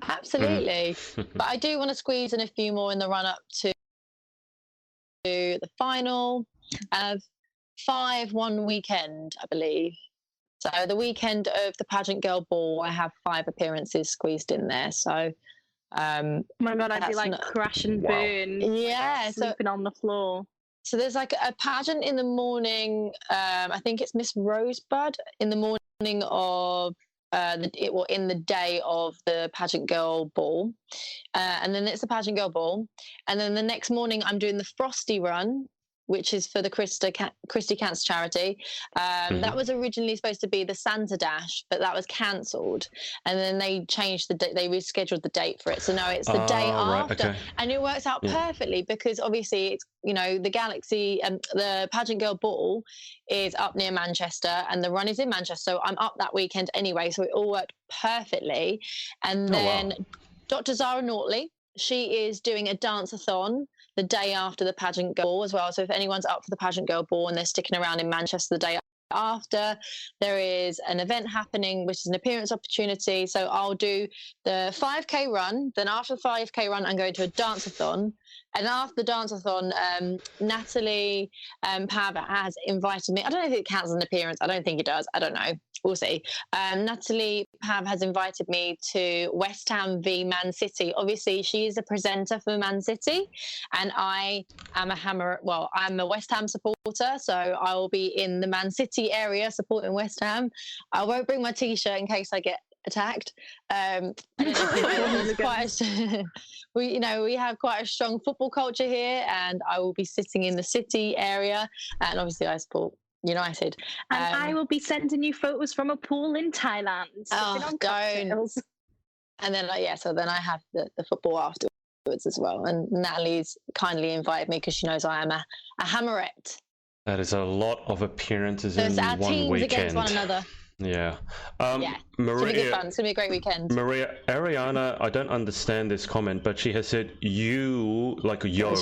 Absolutely. But I do want to squeeze in a few more in the run up to the final. 5 one weekend, I believe. So the weekend of the Pageant Girl Ball, I have 5 appearances squeezed in there. So, oh my God, I'd be like crash and burn. Yeah, like sleeping on the floor. So there's like a pageant in the morning. I think it's Miss Rosebud in the morning of in the day of the Pageant Girl Ball, and then it's the Pageant Girl Ball, and then the next morning I'm doing the Frosty Run, which is for the Christy Cancer charity. That was originally supposed to be the Santa Dash, but that was cancelled. And then they changed the date, they rescheduled the date for it. So now it's the day after. Okay. And it works out perfectly because obviously it's, the Galaxy and the Pageant Girl Ball is up near Manchester and the run is in Manchester. So I'm up that weekend anyway. So it all worked perfectly. And then Dr. Zara Nortley, she is doing a dance-a-thon the day after the Pageant Girl Ball as well. So if anyone's up for the Pageant Girl Ball and they're sticking around in Manchester the day after, there is an event happening, which is an appearance opportunity. So I'll do the 5K run. Then after the 5K run, I'm going to a dance-a-thon. And after the dance-a-thon, Natalie Pav has invited me. I don't know if it counts as an appearance. I don't think it does. I don't know. We'll see. Natalie Pav has invited me to West Ham v Man City. Obviously, she is a presenter for Man City, and I am I'm a West Ham supporter, so I will be in the Man City area supporting West Ham. I won't bring my T-shirt in case I get attacked. We have quite a strong football culture here, and I will be sitting in the City area, and obviously I support United. And I will be sending you photos from a pool in Thailand. Don't. And then, so then I have the football afterwards as well. And Natalie's kindly invited me because she knows I am a hammerette. That is a lot of appearances in our one teams weekend. Against one another. Yeah. Maria, it's going to be good fun. It's going to be a great weekend. Maria, Ariana, I don't understand this comment, but she has said you, like yo,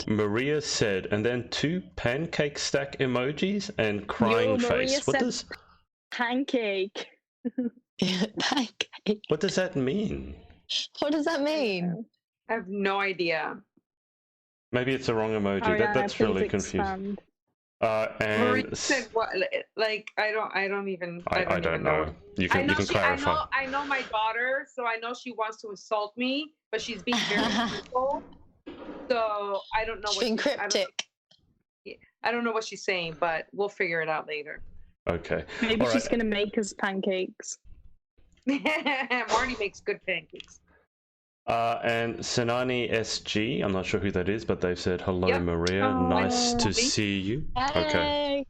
Maria said, and then 2 pancake stack emojis and crying face. What does pancake? Pancake. What does that mean? What does that mean? I have no idea. Maybe it's the wrong emoji. Ariana, that's really confusing. Expand. And Maria said what? Like I don't even know. You can clarify. I know my daughter, so I know she wants to insult me, but she's being very truthful. So I don't know. She's being cryptic. I don't know what she's saying, but we'll figure it out later. Okay. Maybe she's gonna make us pancakes. Marty makes good pancakes. And Sanani SG, I'm not sure who that is, but they've said, hello, Maria. Nice to see you. Hey. Okay.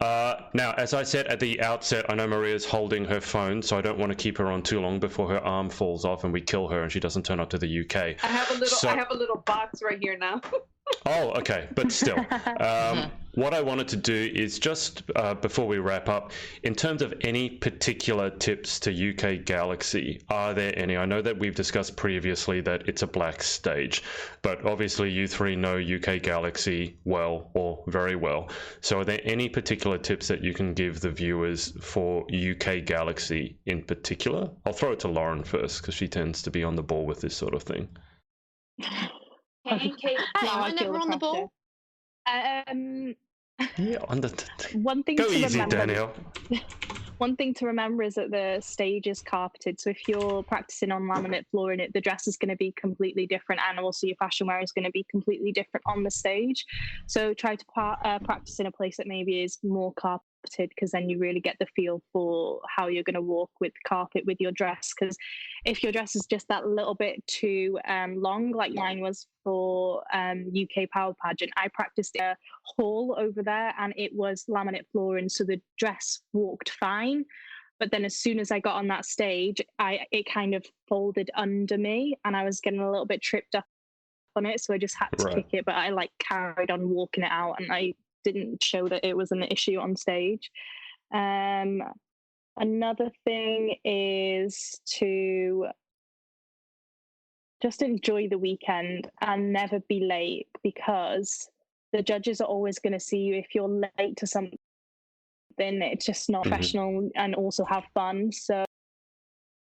Now, as I said at the outset, I know Maria's holding her phone, so I don't want to keep her on too long before her arm falls off and we kill her and she doesn't turn up to the UK. I have a little box right here now. Oh, okay. But still, what I wanted to do is just before we wrap up, in terms of any particular tips to UK Galaxy, are there any? I know that we've discussed previously that it's a black stage, but obviously you 3 know UK Galaxy well or very well. So are there any particular tips that you can give the viewers for UK Galaxy in particular? I'll throw it to Lauren first because she tends to be on the ball with this sort of thing. Pancake. I'm never on the ball. One thing Go to easy, remember, Danielle. One thing to remember is that the stage is carpeted. So if you're practicing on laminate flooring, the dress is going to be completely different, and also your fashion wear is going to be completely different on the stage. So try to practice in a place that maybe is more carpeted, because then you really get the feel for how you're going to walk with carpet with your dress. Because if your dress is just that little bit too long, like mine was for UK Power Pageant, I practiced a hall over there and it was laminate flooring, so the dress walked fine. But then as soon as I got on that stage, it kind of folded under me and I was getting a little bit tripped up on it, so I just had to kick it. But I carried on walking it out, and I didn't show that it was an issue on stage. Another thing is to just enjoy the weekend and never be late, because the judges are always going to see you. If you're late to something, it's just not professional, and also have fun. So,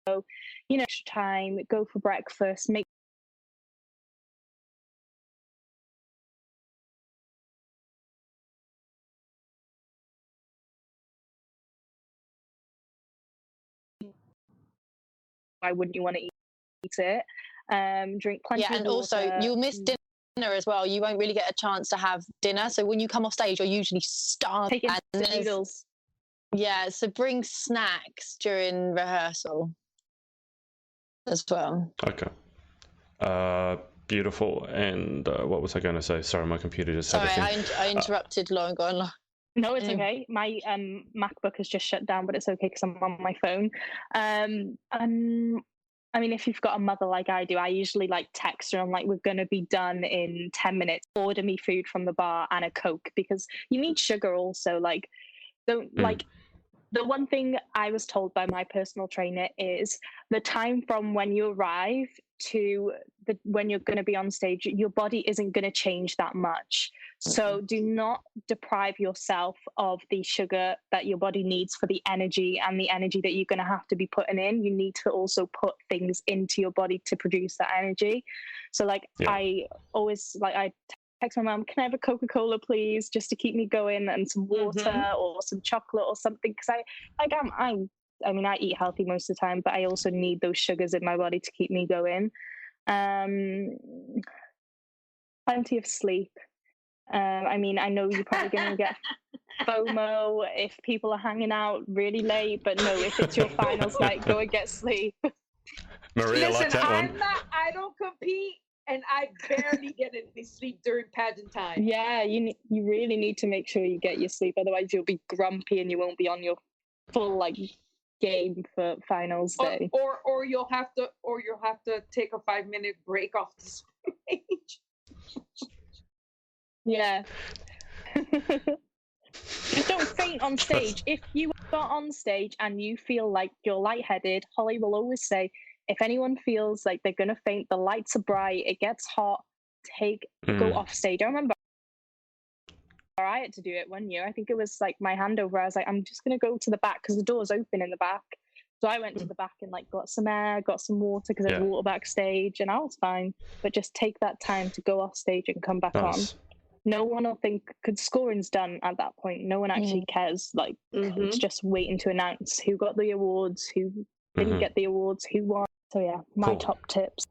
extra time, go for breakfast, make why wouldn't you want to eat it? Drink plenty of water. And also you'll miss dinner as well. You won't really get a chance to have dinner. So when you come off stage, you're usually starved. Take noodles. Yeah, so bring snacks during rehearsal as well. Okay. Beautiful. And what was I going to say? Sorry, my computer just had a thing. I interrupted Lauren. Go on, Lauren. No, it's okay. My MacBook has just shut down, but it's okay because I'm on my phone. I mean, if you've got a mother like I do, I usually like text her. I'm like, we're going to be done in 10 minutes. Order me food from the bar and a Coke, because you need sugar also. Like, like, the one thing I was told by my personal trainer is the time from when you arrive to when you're going to be on stage, your body isn't going to change that much. So do not deprive yourself of the sugar that your body needs for the energy, and the energy that you're going to have to be putting in. You need to also put things into your body to produce that energy. So like, I always I text my mom, can I have a Coca-Cola please, just to keep me going, and some water or some chocolate or something, because I mean, I eat healthy most of the time, but I also need those sugars in my body to keep me going. Plenty of sleep. I mean, I know you're probably going to get FOMO if people are hanging out really late, but no, if it's your finals night, go and get sleep. Maria, like that one. I don't compete, and I barely get any sleep during pageant time. Yeah, you really need to make sure you get your sleep, otherwise you'll be grumpy and you won't be on your full game for finals day. Or you'll have to take a 5-minute break off the stage. Yeah. Just don't faint on stage. If you got on stage and you feel like you're lightheaded, Holly will always say, if anyone feels like they're going to faint, the lights are bright, it gets hot, go off stage. I remember I had to do it one year. I think it was like my handover. I was like, I'm just going to go to the back because the door's open in the back. So I went to the back and got some air, got some water, because there's water backstage, and I was fine. But just take that time to go off stage and come back on. No one will think, because scoring's done at that point. No one actually cares. It's just waiting to announce who got the awards, who didn't get the awards, who won. So yeah, my top tips.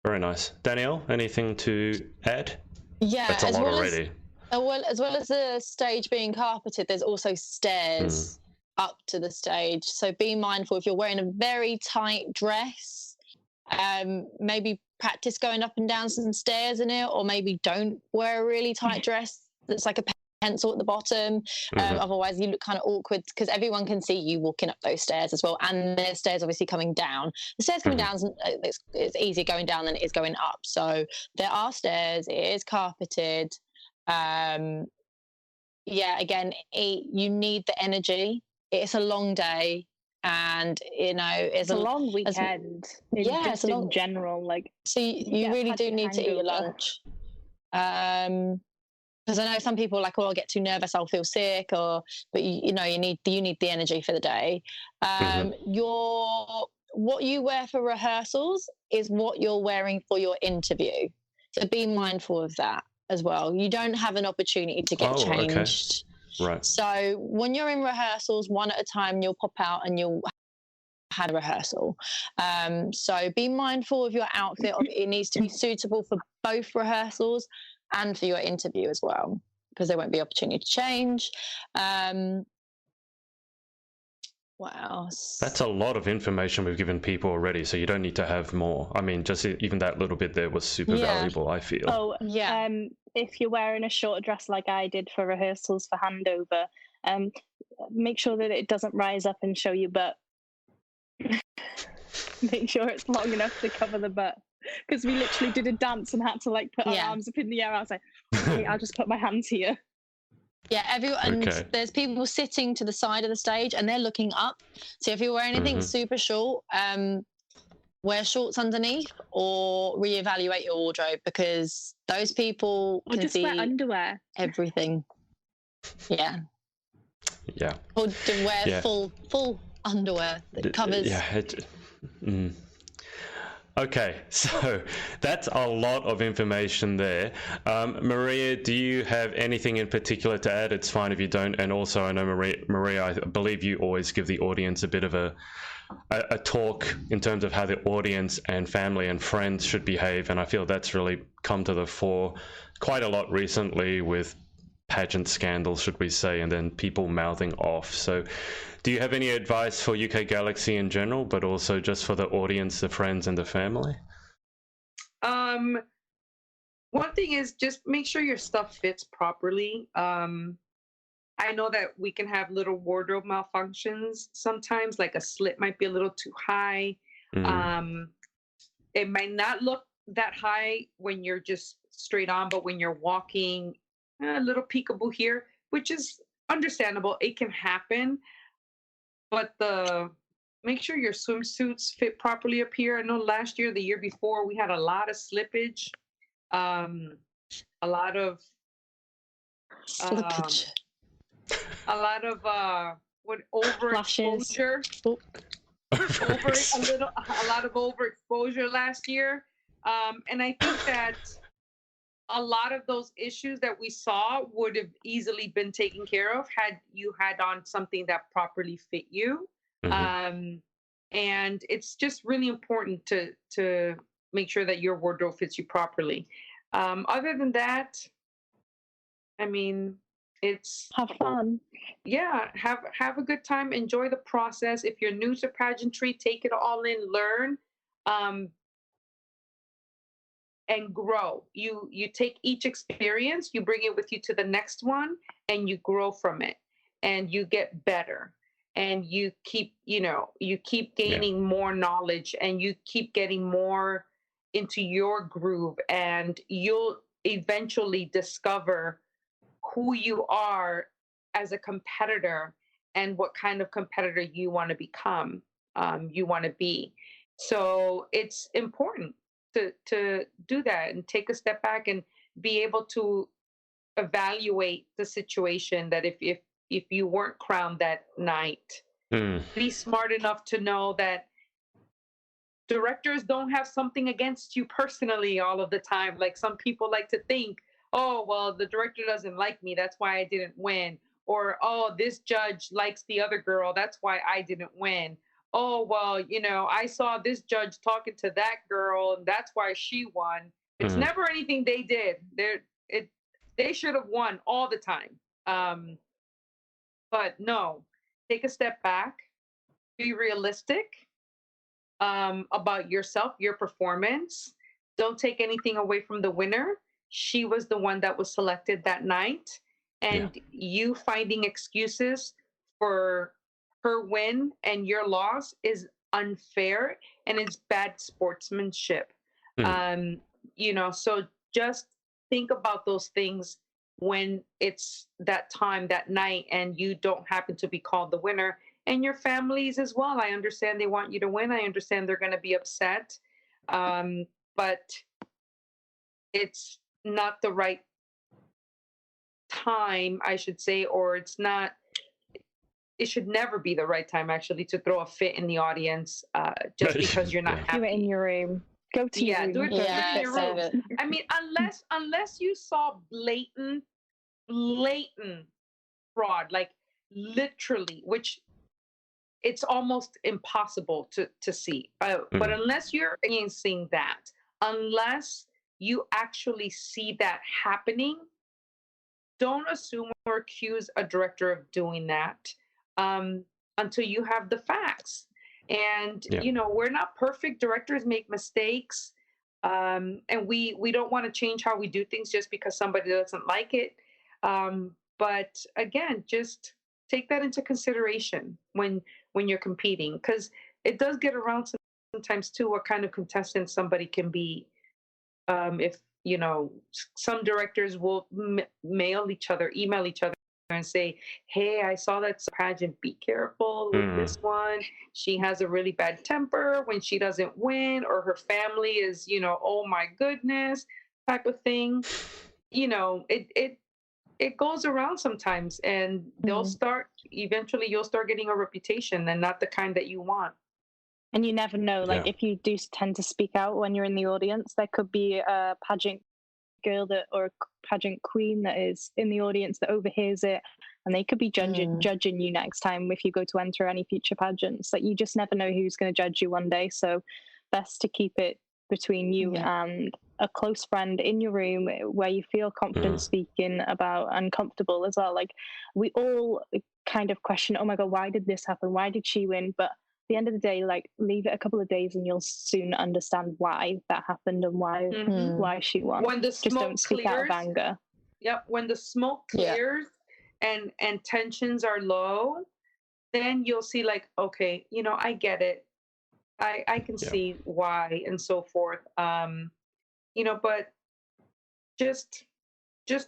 Very nice. Danielle, anything to add? Yeah, that's a lot already. As well as the stage being carpeted, there's also stairs up to the stage. So be mindful if you're wearing a very tight dress, maybe practice going up and down some stairs in it, or maybe don't wear a really tight dress that's like a pencil at the bottom. Otherwise you look kind of awkward, because everyone can see you walking up those stairs as well, and there's stairs obviously coming down. The stairs coming down, it's easier going down than it is going up. So there are stairs, it is carpeted. Again, you need the energy. It's a long day, and it's a long weekend. It's in general. So you really do need to eat your lunch. Because I know some people I'll get too nervous, I'll feel sick, but you need the energy for the day. What you wear for rehearsals is what you're wearing for your interview. So be mindful of that as well. You don't have an opportunity to get changed. Okay. Right. So when you're in rehearsals, one at a time, you'll pop out and you'll have a rehearsal. So be mindful of your outfit. It needs to be suitable for both rehearsals and for your interview as well, because there won't be opportunity to change. What else? That's a lot of information we've given people already, so you don't need to have more. I mean, just even that little bit there was super valuable, I feel. Oh, yeah. If you're wearing a short dress like I did for rehearsals for handover, make sure that it doesn't rise up and show your butt. Make sure it's long enough to cover the butt. Because we literally did a dance and had to put our arms up in the air. I was like, okay, I'll just put my hands here. Yeah, everyone. Okay. And there's people sitting to the side of the stage, and they're looking up. So if you wear anything super short, wear shorts underneath, or reevaluate your wardrobe, because those people Or can just see wear underwear. everything. Yeah. Yeah. Or to wear full underwear that covers. Yeah. Okay, so that's a lot of information there. Maria, do you have anything in particular to add? It's fine if you don't. And also, I know Maria, I believe you always give the audience a bit of a talk in terms of how the audience and family and friends should behave. And I feel that's really come to the fore quite a lot recently with pageant scandals, should we say, and then people mouthing off. So do you have any advice for UK Galaxy in general, but also just for the audience, the friends and the family? One thing is just make sure your stuff fits properly. I know that we can have little wardrobe malfunctions sometimes, like a slit might be a little too high. It might not look that high when you're just straight on, but when you're walking, a little peekaboo here, which is understandable. It can happen, but make sure your swimsuits fit properly up here. I know last year, the year before, we had a lot of slippage, a lot of Slippage. a lot of overexposure. A lot of overexposure last year. And I think that a lot of those issues that we saw would have easily been taken care of had you had on something that properly fit you. And it's just really important to make sure that your wardrobe fits you properly. Other than that, I mean, it's have fun. Yeah, have a good time. Enjoy the process. If you're new to pageantry, take it all in, learn, and grow. You take each experience, you bring it with you to the next one, and you grow from it, and you get better, and you keep gaining more knowledge, and you keep getting more into your groove, and you'll eventually discover who you are as a competitor and what kind of competitor you want to become, you want to be. So it's important to do that and take a step back and be able to evaluate the situation, that if you weren't crowned that night, be smart enough to know that directors don't have something against you personally all of the time. Like some people like to think, oh, well, the director doesn't like me, that's why I didn't win. Or, oh, this judge likes the other girl, that's why I didn't win. Oh, well, I saw this judge talking to that girl, and that's why she won. It's never anything they did. They should have won all the time. But no, take a step back, be realistic about yourself, your performance. Don't take anything away from the winner. She was the one that was selected that night. And you finding excuses for her win and your loss is unfair, and it's bad sportsmanship. So just think about those things when it's that time, that night, and you don't happen to be called the winner. And your families as well. I understand they want you to win. I understand they're going to be upset. But it's not the right time, I should say, or it should never be the right time, actually, to throw a fit in the audience just because you're not happy. Do it in your room. Go to your room. Do it in your room. I mean, unless you saw blatant fraud, like literally, which it's almost impossible to see. But unless you're experiencing that, unless you actually see that happening, don't assume or accuse a director of doing that until you have the facts. And, we're not perfect. Directors make mistakes. And we don't want to change how we do things just because somebody doesn't like it. But again, just take that into consideration when you're competing, because it does get around sometimes too what kind of contestant somebody can be. If some directors will email each other and say, hey, I saw that pageant, be careful with this one. She has a really bad temper when she doesn't win, or her family is, oh my goodness, type of thing. It goes around sometimes, and eventually you'll start getting a reputation, and not the kind that you want. And you never know, like, if you do tend to speak out when you're in the audience, there could be a pageant girl or a pageant queen that is in the audience that overhears it, and they could be judging you next time if you go to enter any future pageants. Like, you just never know who's going to judge you one day, so best to keep it between you and a close friend in your room where you feel confident speaking about, and comfortable as well. Like, we all kind of question, oh my god, why did this happen, why did she win? But at the end of the day, like, leave it a couple of days and you'll soon understand why that happened and why she won. When the just don't speak out of anger. Yep, when the smoke clears and tensions are low, then you'll see, like, okay, I get it. I can see why, and so forth. But just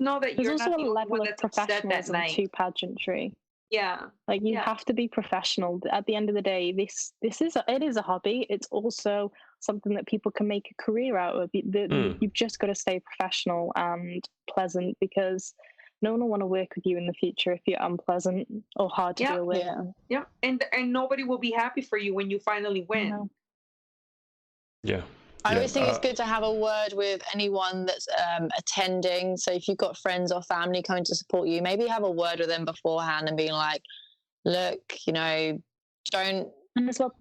know that there's you're also not a the level one of that's upset that professionalism night. to pageantry. Yeah, like, you have to be professional. At the end of the day, it is a hobby. It's also something that people can make a career out of. You've just got to stay professional and pleasant, because no one will want to work with you in the future if you're unpleasant or hard to deal with. Yeah, and nobody will be happy for you when you finally win. Yeah. I always think it's good to have a word with anyone that's attending. So if you've got friends or family coming to support you, maybe have a word with them beforehand and being like, look, don't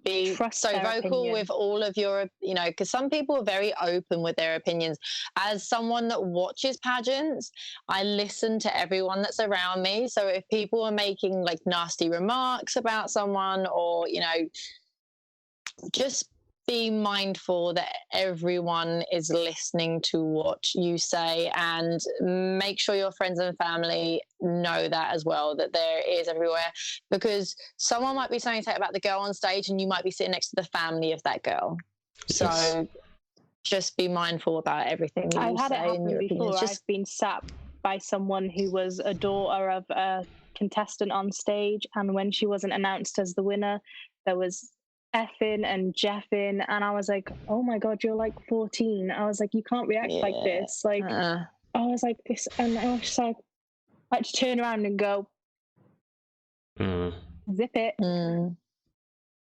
be so vocal with all of your, because some people are very open with their opinions. As someone that watches pageants, I listen to everyone that's around me. So if people are making like nasty remarks about someone, or, just be mindful that everyone is listening to what you say, and make sure your friends and family know that as well, that there is everywhere, because someone might be saying something about the girl on stage and you might be sitting next to the family of that girl. Yes. So just be mindful about everything that you say. I've had it happen before. I've been sat by someone who was a daughter of a contestant on stage, and when she wasn't announced as the winner, there was effing and jeffing, and I was like, oh my god, you're like 14. I was like, you can't react like this. Like, I was like this, and I was just like, I had to turn around and go, zip it.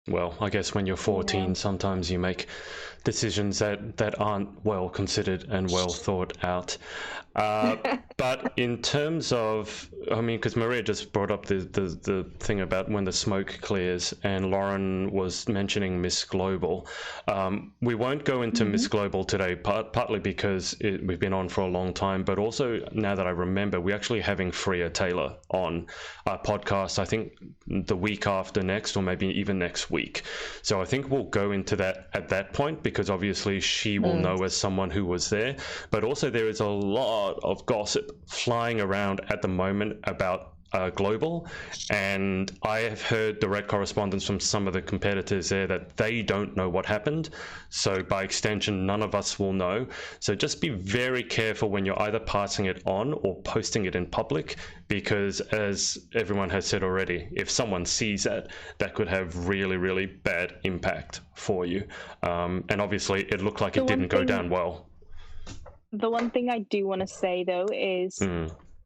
Well, I guess when you're 14, sometimes you make decisions that aren't well considered and well thought out. But in terms of, I mean, because Maria just brought up the thing about when the smoke clears, and Lauren was mentioning Miss Global. We won't go into Miss Global today, partly because we've been on for a long time, but also, now that I remember, we're actually having Freya Taylor on our podcast, I think the week after next, or maybe even next week. So I think we'll go into that at that point, because obviously she will know as someone who was there. But also there is a lot of gossip flying around at the moment about Global, and I have heard direct correspondence from some of the competitors there that they don't know what happened, so by extension none of us will know. So just be very careful when you're either passing it on or posting it in public, because as everyone has said already, if someone sees that could have really, really bad impact for you. And obviously it looked like it didn't go down well. The one thing I do want to say though is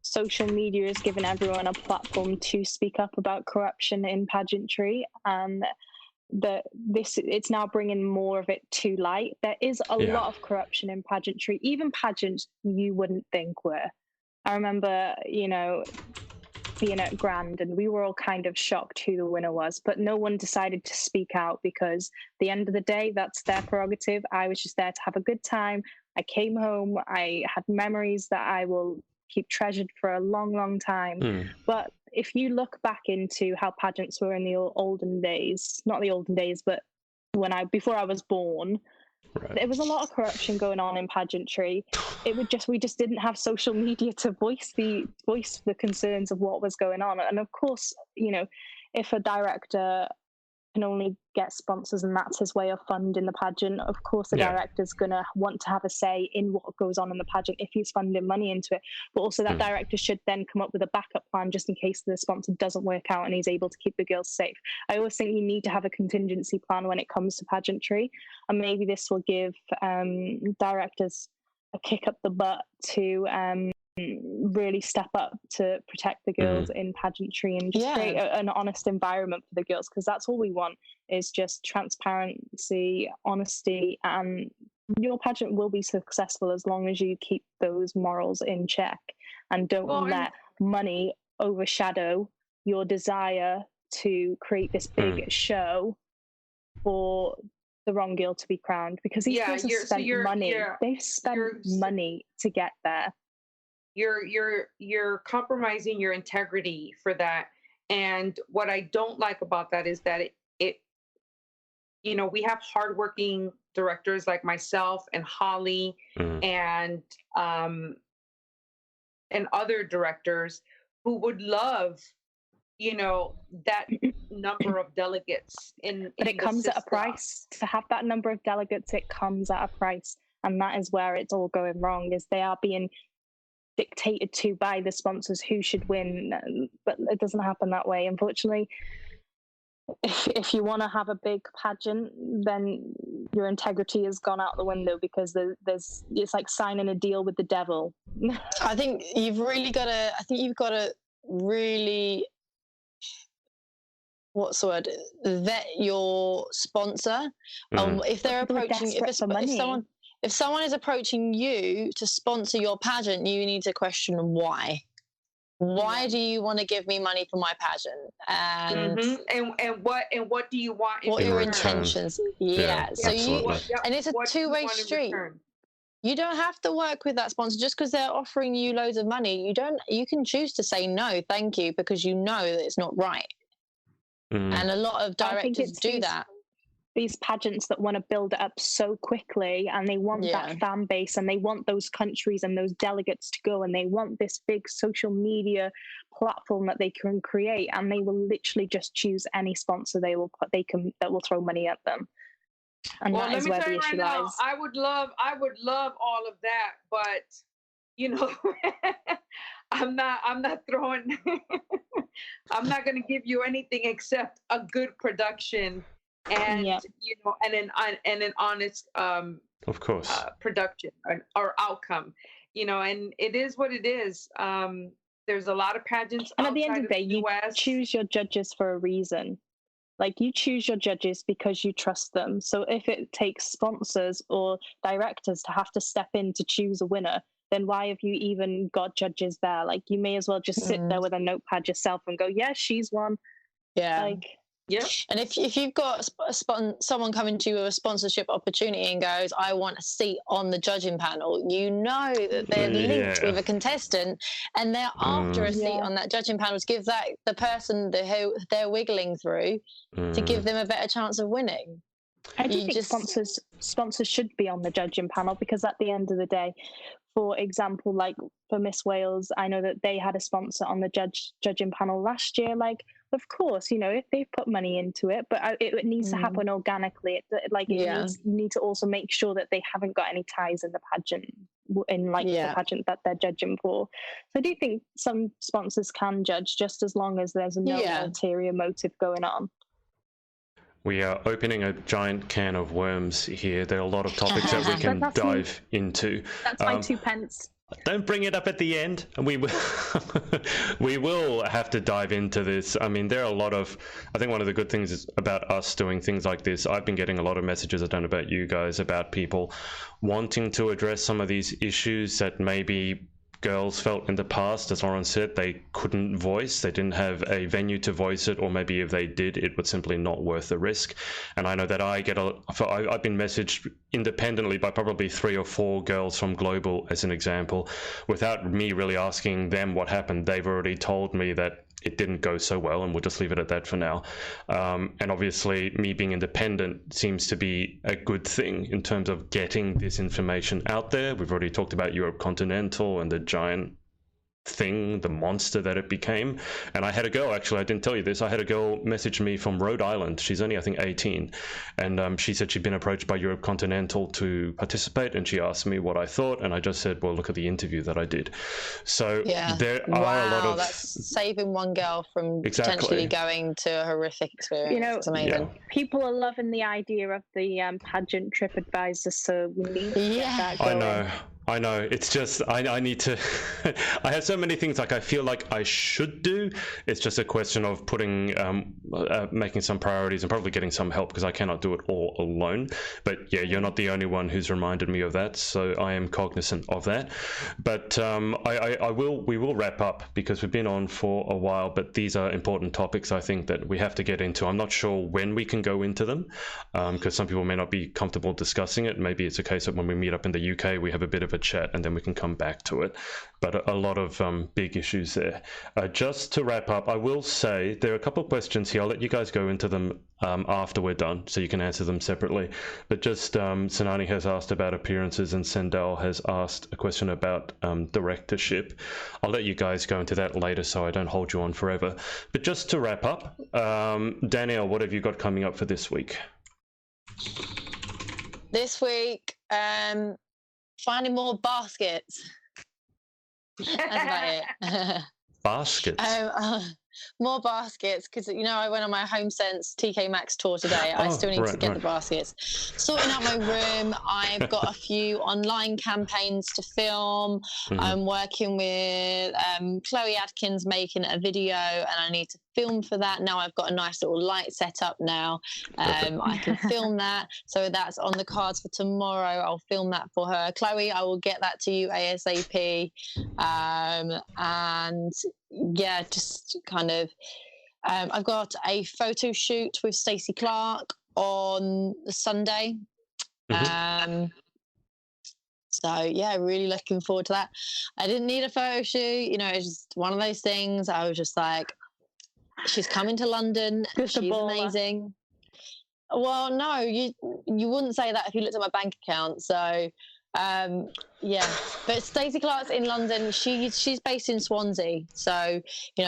social media has given everyone a platform to speak up about corruption in pageantry, and it's now bringing more of it to light. There is a lot of corruption in pageantry, even pageants you wouldn't think were. I remember, being at Grand, and we were all kind of shocked who the winner was, but no one decided to speak out, because at the end of the day, that's their prerogative. I was just there to have a good time. I came home, I had memories that I will keep treasured for a long, long time. But if you look back into how pageants were in the olden days, not the olden days, but before I was born, there was a lot of corruption going on in pageantry. We just didn't have social media to voice the concerns of what was going on. And of course, if a director can only get sponsors, and that's his way of funding the pageant. Of course, the director's going to want to have a say in what goes on in the pageant if he's funding money into it. But also that director should then come up with a backup plan just in case the sponsor doesn't work out and he's able to keep the girls safe. I always think you need to have a contingency plan when it comes to pageantry. And maybe this will give directors a kick up the butt to really step up to protect the girls in pageantry and just create an honest environment for the girls, because that's all we want is just transparency, honesty, and your pageant will be successful as long as you keep those morals in check and don't let money overshadow your desire to create this big show for the wrong girl to be crowned, because these girls have spent money. They've spent money to get there. You're compromising your integrity for that. And what I don't like about that is that it we have hardworking directors like myself and Holly and other directors who would love that number of delegates but it comes at a price. To have that number of delegates, it comes at a price, and that is where it's all going wrong, is they are being dictated to by the sponsors who should win, but it doesn't happen that way, unfortunately. If you want to have a big pageant, then your integrity has gone out the window, because it's like signing a deal with the devil. I think you've got to really, what's the word, vet your sponsor. If they're approaching, if someone is approaching you to sponsor your pageant, you need to question why. Why do you want to give me money for my pageant? And what do you want? What are your intentions? Yeah. So and it's a two-way street. You don't have to work with that sponsor just because they're offering you loads of money. You can choose to say no, thank you, because you know that it's not right. And a lot of directors do that. These pageants that want to build it up so quickly, and they want that fan base, and they want those countries and those delegates to go, and they want this big social media platform that they can create, and they will literally just choose any sponsor that will throw money at them. And that is where the issue lies. I would love all of that, but I'm not throwing I'm not going to give you anything except a good production and and an honest of course production or outcome, and it is what it is. There's a lot of pageants, and at the end of the day, you US. choose your judges for a reason. Like, you choose your judges because you trust them. So if it takes sponsors or directors to have to step in to choose a winner, then why have you even got judges there? Like, you may as well just sit there with a notepad yourself and go, yeah, she's one. Yeah. And if you've got someone coming to you with a sponsorship opportunity and goes, I want a seat on the judging panel, you know that they're linked with a contestant, and they're after a seat on that judging panel to give the person who they're wiggling through to give them a better chance of winning. I do think sponsors should be on the judging panel, because at the end of the day, for example, like for Miss Wales, I know that they had a sponsor on the judging panel last year. Like, of course, if they've put money into it, but it needs to happen organically. You need to also make sure that they haven't got any ties in the pageant, the pageant that they're judging for. So I do think some sponsors can judge, just as long as there's no ulterior motive going on. We are opening a giant can of worms here. There are a lot of topics that we can dive into. That's my 2 pence. Don't bring it up at the end, and we will have to dive into this. I mean, there are a lot of, I think one of the good things is about us doing things like this. I've been getting a lot of messages, I don't know about you guys, about people wanting to address some of these issues that maybe girls felt in the past, as Lauren said, they couldn't voice. They didn't have a venue to voice it, or maybe if they did, it was simply not worth the risk. And I know that I've been messaged independently by probably 3 or 4 girls from Global, as an example, without me really asking them what happened. They've already told me that it didn't go so well, and we'll just leave it at that for now. And obviously, me being independent seems to be a good thing in terms of getting this information out there. We've already talked about Europe Continental and the giant thing, the monster that it became. And I had a girl, actually, I didn't tell you this, I had a girl message me from Rhode Island. She's only, I think, 18, and she said she'd been approached by Europe Continental to participate, and she asked me what I thought, and I just said, well, look at the interview that I did. So there are a lot of... that's saving one girl from potentially going to a horrific experience. You know, it's amazing. People are loving the idea of the pageant trip advisor, so we need to get that going. I know. It's just, I need to, I have so many things like I feel like I should do. It's just a question of putting, making some priorities and probably getting some help, because I cannot do it all alone. But yeah, you're not the only one who's reminded me of that. So I am cognizant of that. But we will wrap up, because we've been on for a while, but these are important topics I think that we have to get into. I'm not sure when we can go into them, because some people may not be comfortable discussing it. Maybe it's a case of when we meet up in the UK, we have a bit of a chat and then we can come back to it. But a lot of big issues there. Just to wrap up, I will say there are a couple of questions here. I'll let you guys go into them after we're done, so you can answer them separately. But just Sanani has asked about appearances, and Sendal has asked a question about directorship. I'll let you guys go into that later, so I don't hold you on forever. But just to wrap up, Danielle, what have you got coming up for this week? This week, finding more baskets. That's about it. Baskets? More baskets, because I went on my HomeSense TK Maxx tour today. I still need to get the baskets. Sorting out my room. I've got a few online campaigns to film. I'm working with Chloe Adkins making a video, and I need to film for that. Now I've got a nice little light set up now. I can film that. So that's on the cards for tomorrow. I'll film that for her. Chloe, I will get that to you ASAP. And yeah, just kind of I've got a photo shoot with Stacey Clark on Sunday. So yeah, really looking forward to that. I didn't need a photo shoot, it's just one of those things. I was just like, she's coming to London, she's amazing. Well, no, you wouldn't say that if you looked at my bank account. So yeah, but Stacey Clark's in London. She's based in Swansea, so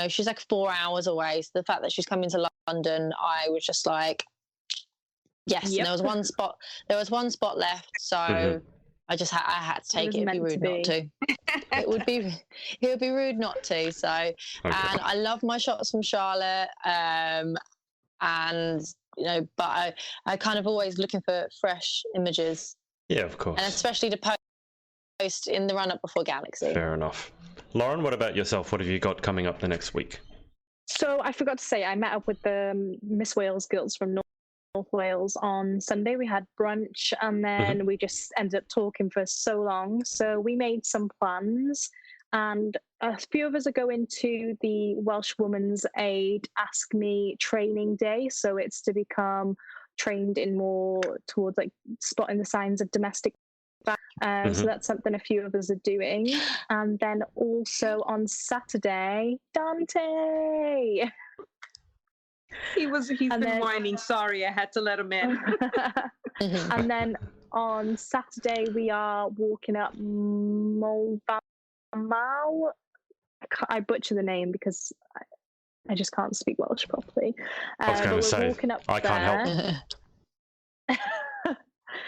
she's like 4 hours away. So the fact that she's coming to London, I was just like, yes. Yep. And there was one spot left, so I had to take it. It'd be rude not to. It would be rude not to. So, and I love my shots from Charlotte, and but I kind of always looking for fresh images. Yeah, of course. And especially to post in the run-up before Galaxy. Fair enough. Lauren, what about yourself? What have you got coming up the next week? So I forgot to say, I met up with the Miss Wales girls from North Wales on Sunday. We had brunch, and then we just ended up talking for so long. So we made some plans, and a few of us are going to the Welsh Women's Aid Ask Me training day. So it's to become trained in more towards like spotting the signs of domestic violence. So that's something a few of us are doing. And then also on Saturday, Dante. He's been whining. Sorry, I had to let him in. And then on Saturday we are walking up Molfamau. I butcher the name because I just can't speak Welsh properly. I was going to say, I can't help.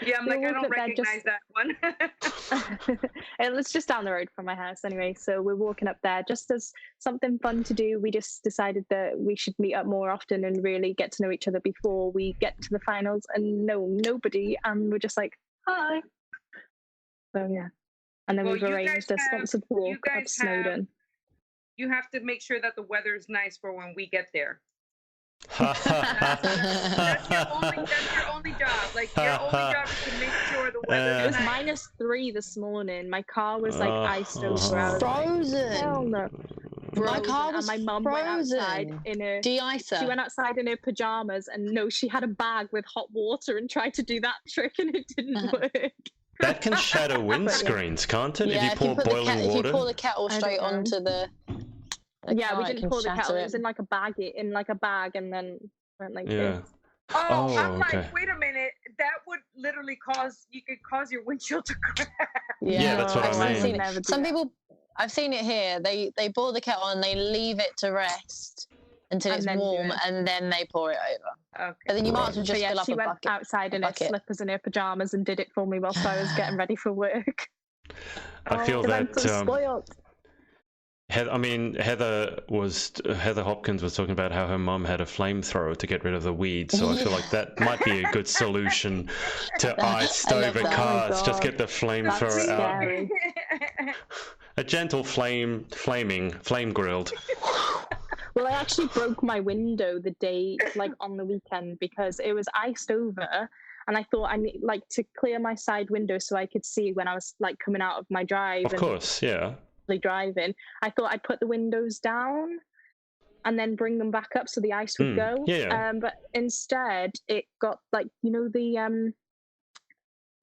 Yeah, I'm like, I don't recognize that one. It's just down the road from my house anyway, so we're walking up there just as something fun to do. We just decided that we should meet up more often and really get to know each other before we get to the finals and know nobody, and we're just like, hi. So yeah. And then we've arranged a sponsored walk up Snowdon. You have to make sure that the weather is nice for when we get there. That's your only job. Like, your only job is to make sure the weather is nice. It was -3 this morning. My car was like iced over. Frozen. Hell no. My car was and my mum went outside in her de-icer. She went outside in her pajamas, and no, she had a bag with hot water and tried to do that trick, and it didn't work. That can shatter windscreens, can't it? Yeah, if you pour boiling water. If you pour the kettle straight onto the yeah, we didn't pour the kettle. It was in like a bag, and then went like this. Oh, I'm like, wait a minute. That would literally cause your windshield to crack. Yeah, that's what I mean. Some people I've seen it here. They boil the kettle and they leave it to rest until it's warm, and then they pour it over. Okay. And then you might as well just fill up she a went bucket. outside in her slippers and her pajamas and did it for me whilst I was getting ready for work. I feel that spoiled. Heather Hopkins was talking about how her mum had a flamethrower to get rid of the weeds, so I feel like that might be a good solution to ice stove and cars. Just get the flamethrower out. A gentle flame grilled. Well, I actually broke my window the day, like on the weekend, because it was iced over, and I thought I need to clear my side window so I could see when I was coming out of my drive. Of course, yeah. Driving, I thought I'd put the windows down and then bring them back up so the ice would go. Yeah. But instead, it got the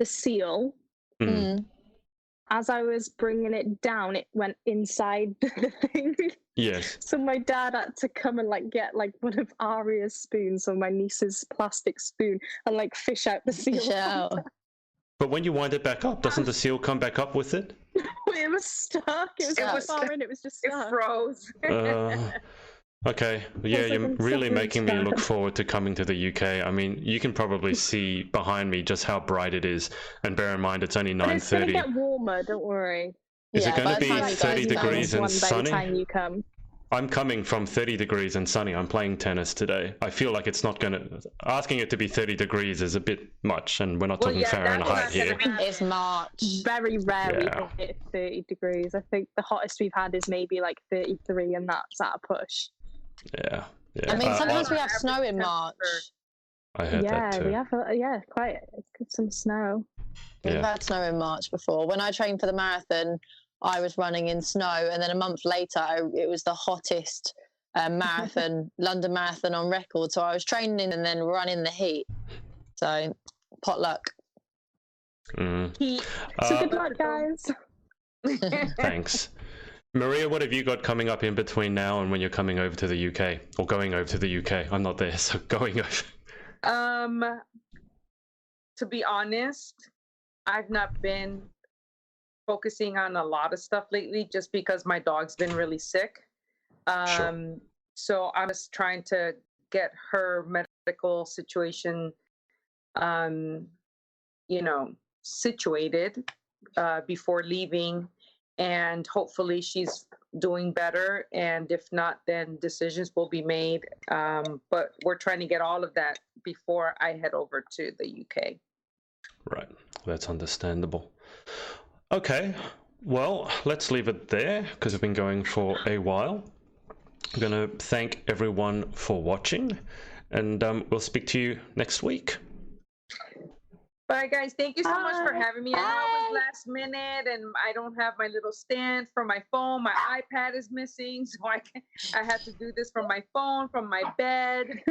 seal. As I was bringing it down, it went inside the thing. Yes. So my dad had to come and get one of Aria's spoons or my niece's plastic spoon and fish out the seal. But when you wind it back up, doesn't the seal come back up with it? It was stuck. It was so far in. It was just stuck. It froze. Okay. Yeah, you're really making me look forward to coming to the UK. I mean, you can probably see behind me just how bright it is. And bear in mind, it's only 9:30. It's going to get warmer, don't worry. Is it going to be 30 degrees and sunny? By the time you come. I'm coming from 30 degrees and sunny. I'm playing tennis today. I feel like it's not going to... Asking it to be 30 degrees is a bit much, and we're not talking Fahrenheit here. It's March. Very rare we hit 30 degrees. I think the hottest we've had is maybe 33, and that's at a push. Yeah. I mean, sometimes we have snow in March. I heard that too. We have, quite some snow. We've had snow in March before. When I trained for the marathon, I was running in snow, and then a month later, it was the hottest London Marathon on record. So I was training and then running the heat. So, potluck. Heat. So good luck, guys. Thanks. Maria, what have you got coming up in between now and when you're coming over to the UK? Or going over to the UK? I'm not there, so going over. To be honest, I've not been focusing on a lot of stuff lately just because my dog's been really sick. Sure. So I'm just trying to get her medical situation, situated before leaving, and hopefully she's doing better. And if not, then decisions will be made. But we're trying to get all of that before I head over to the UK. Right. That's understandable. Okay, well, let's leave it there because we've been going for a while. I'm going to thank everyone for watching, and we'll speak to you next week. Bye, guys. Thank you so much for having me. I know it was last minute, and I don't have my little stand for my phone. My iPad is missing, so I had to do this from my phone, from my bed.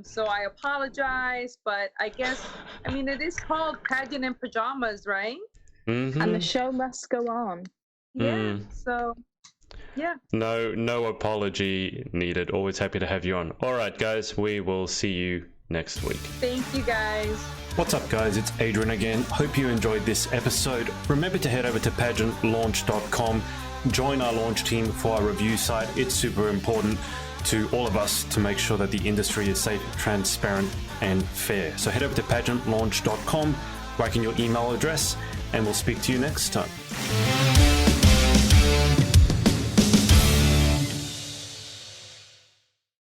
So I apologize, but I guess, it is called Pageant in Pajamas, right? Mm-hmm. And the show must go on. Yeah. So, yeah. No apology needed. Always happy to have you on. All right, guys, we will see you next week. Thank you, guys. What's up, guys? It's Adrian again. Hope you enjoyed this episode. Remember to head over to pageantlaunch.com. Join our launch team for our review site. It's super important to all of us to make sure that the industry is safe, transparent, and fair. So head over to pageantlaunch.com, write in your email address, and we'll speak to you next time.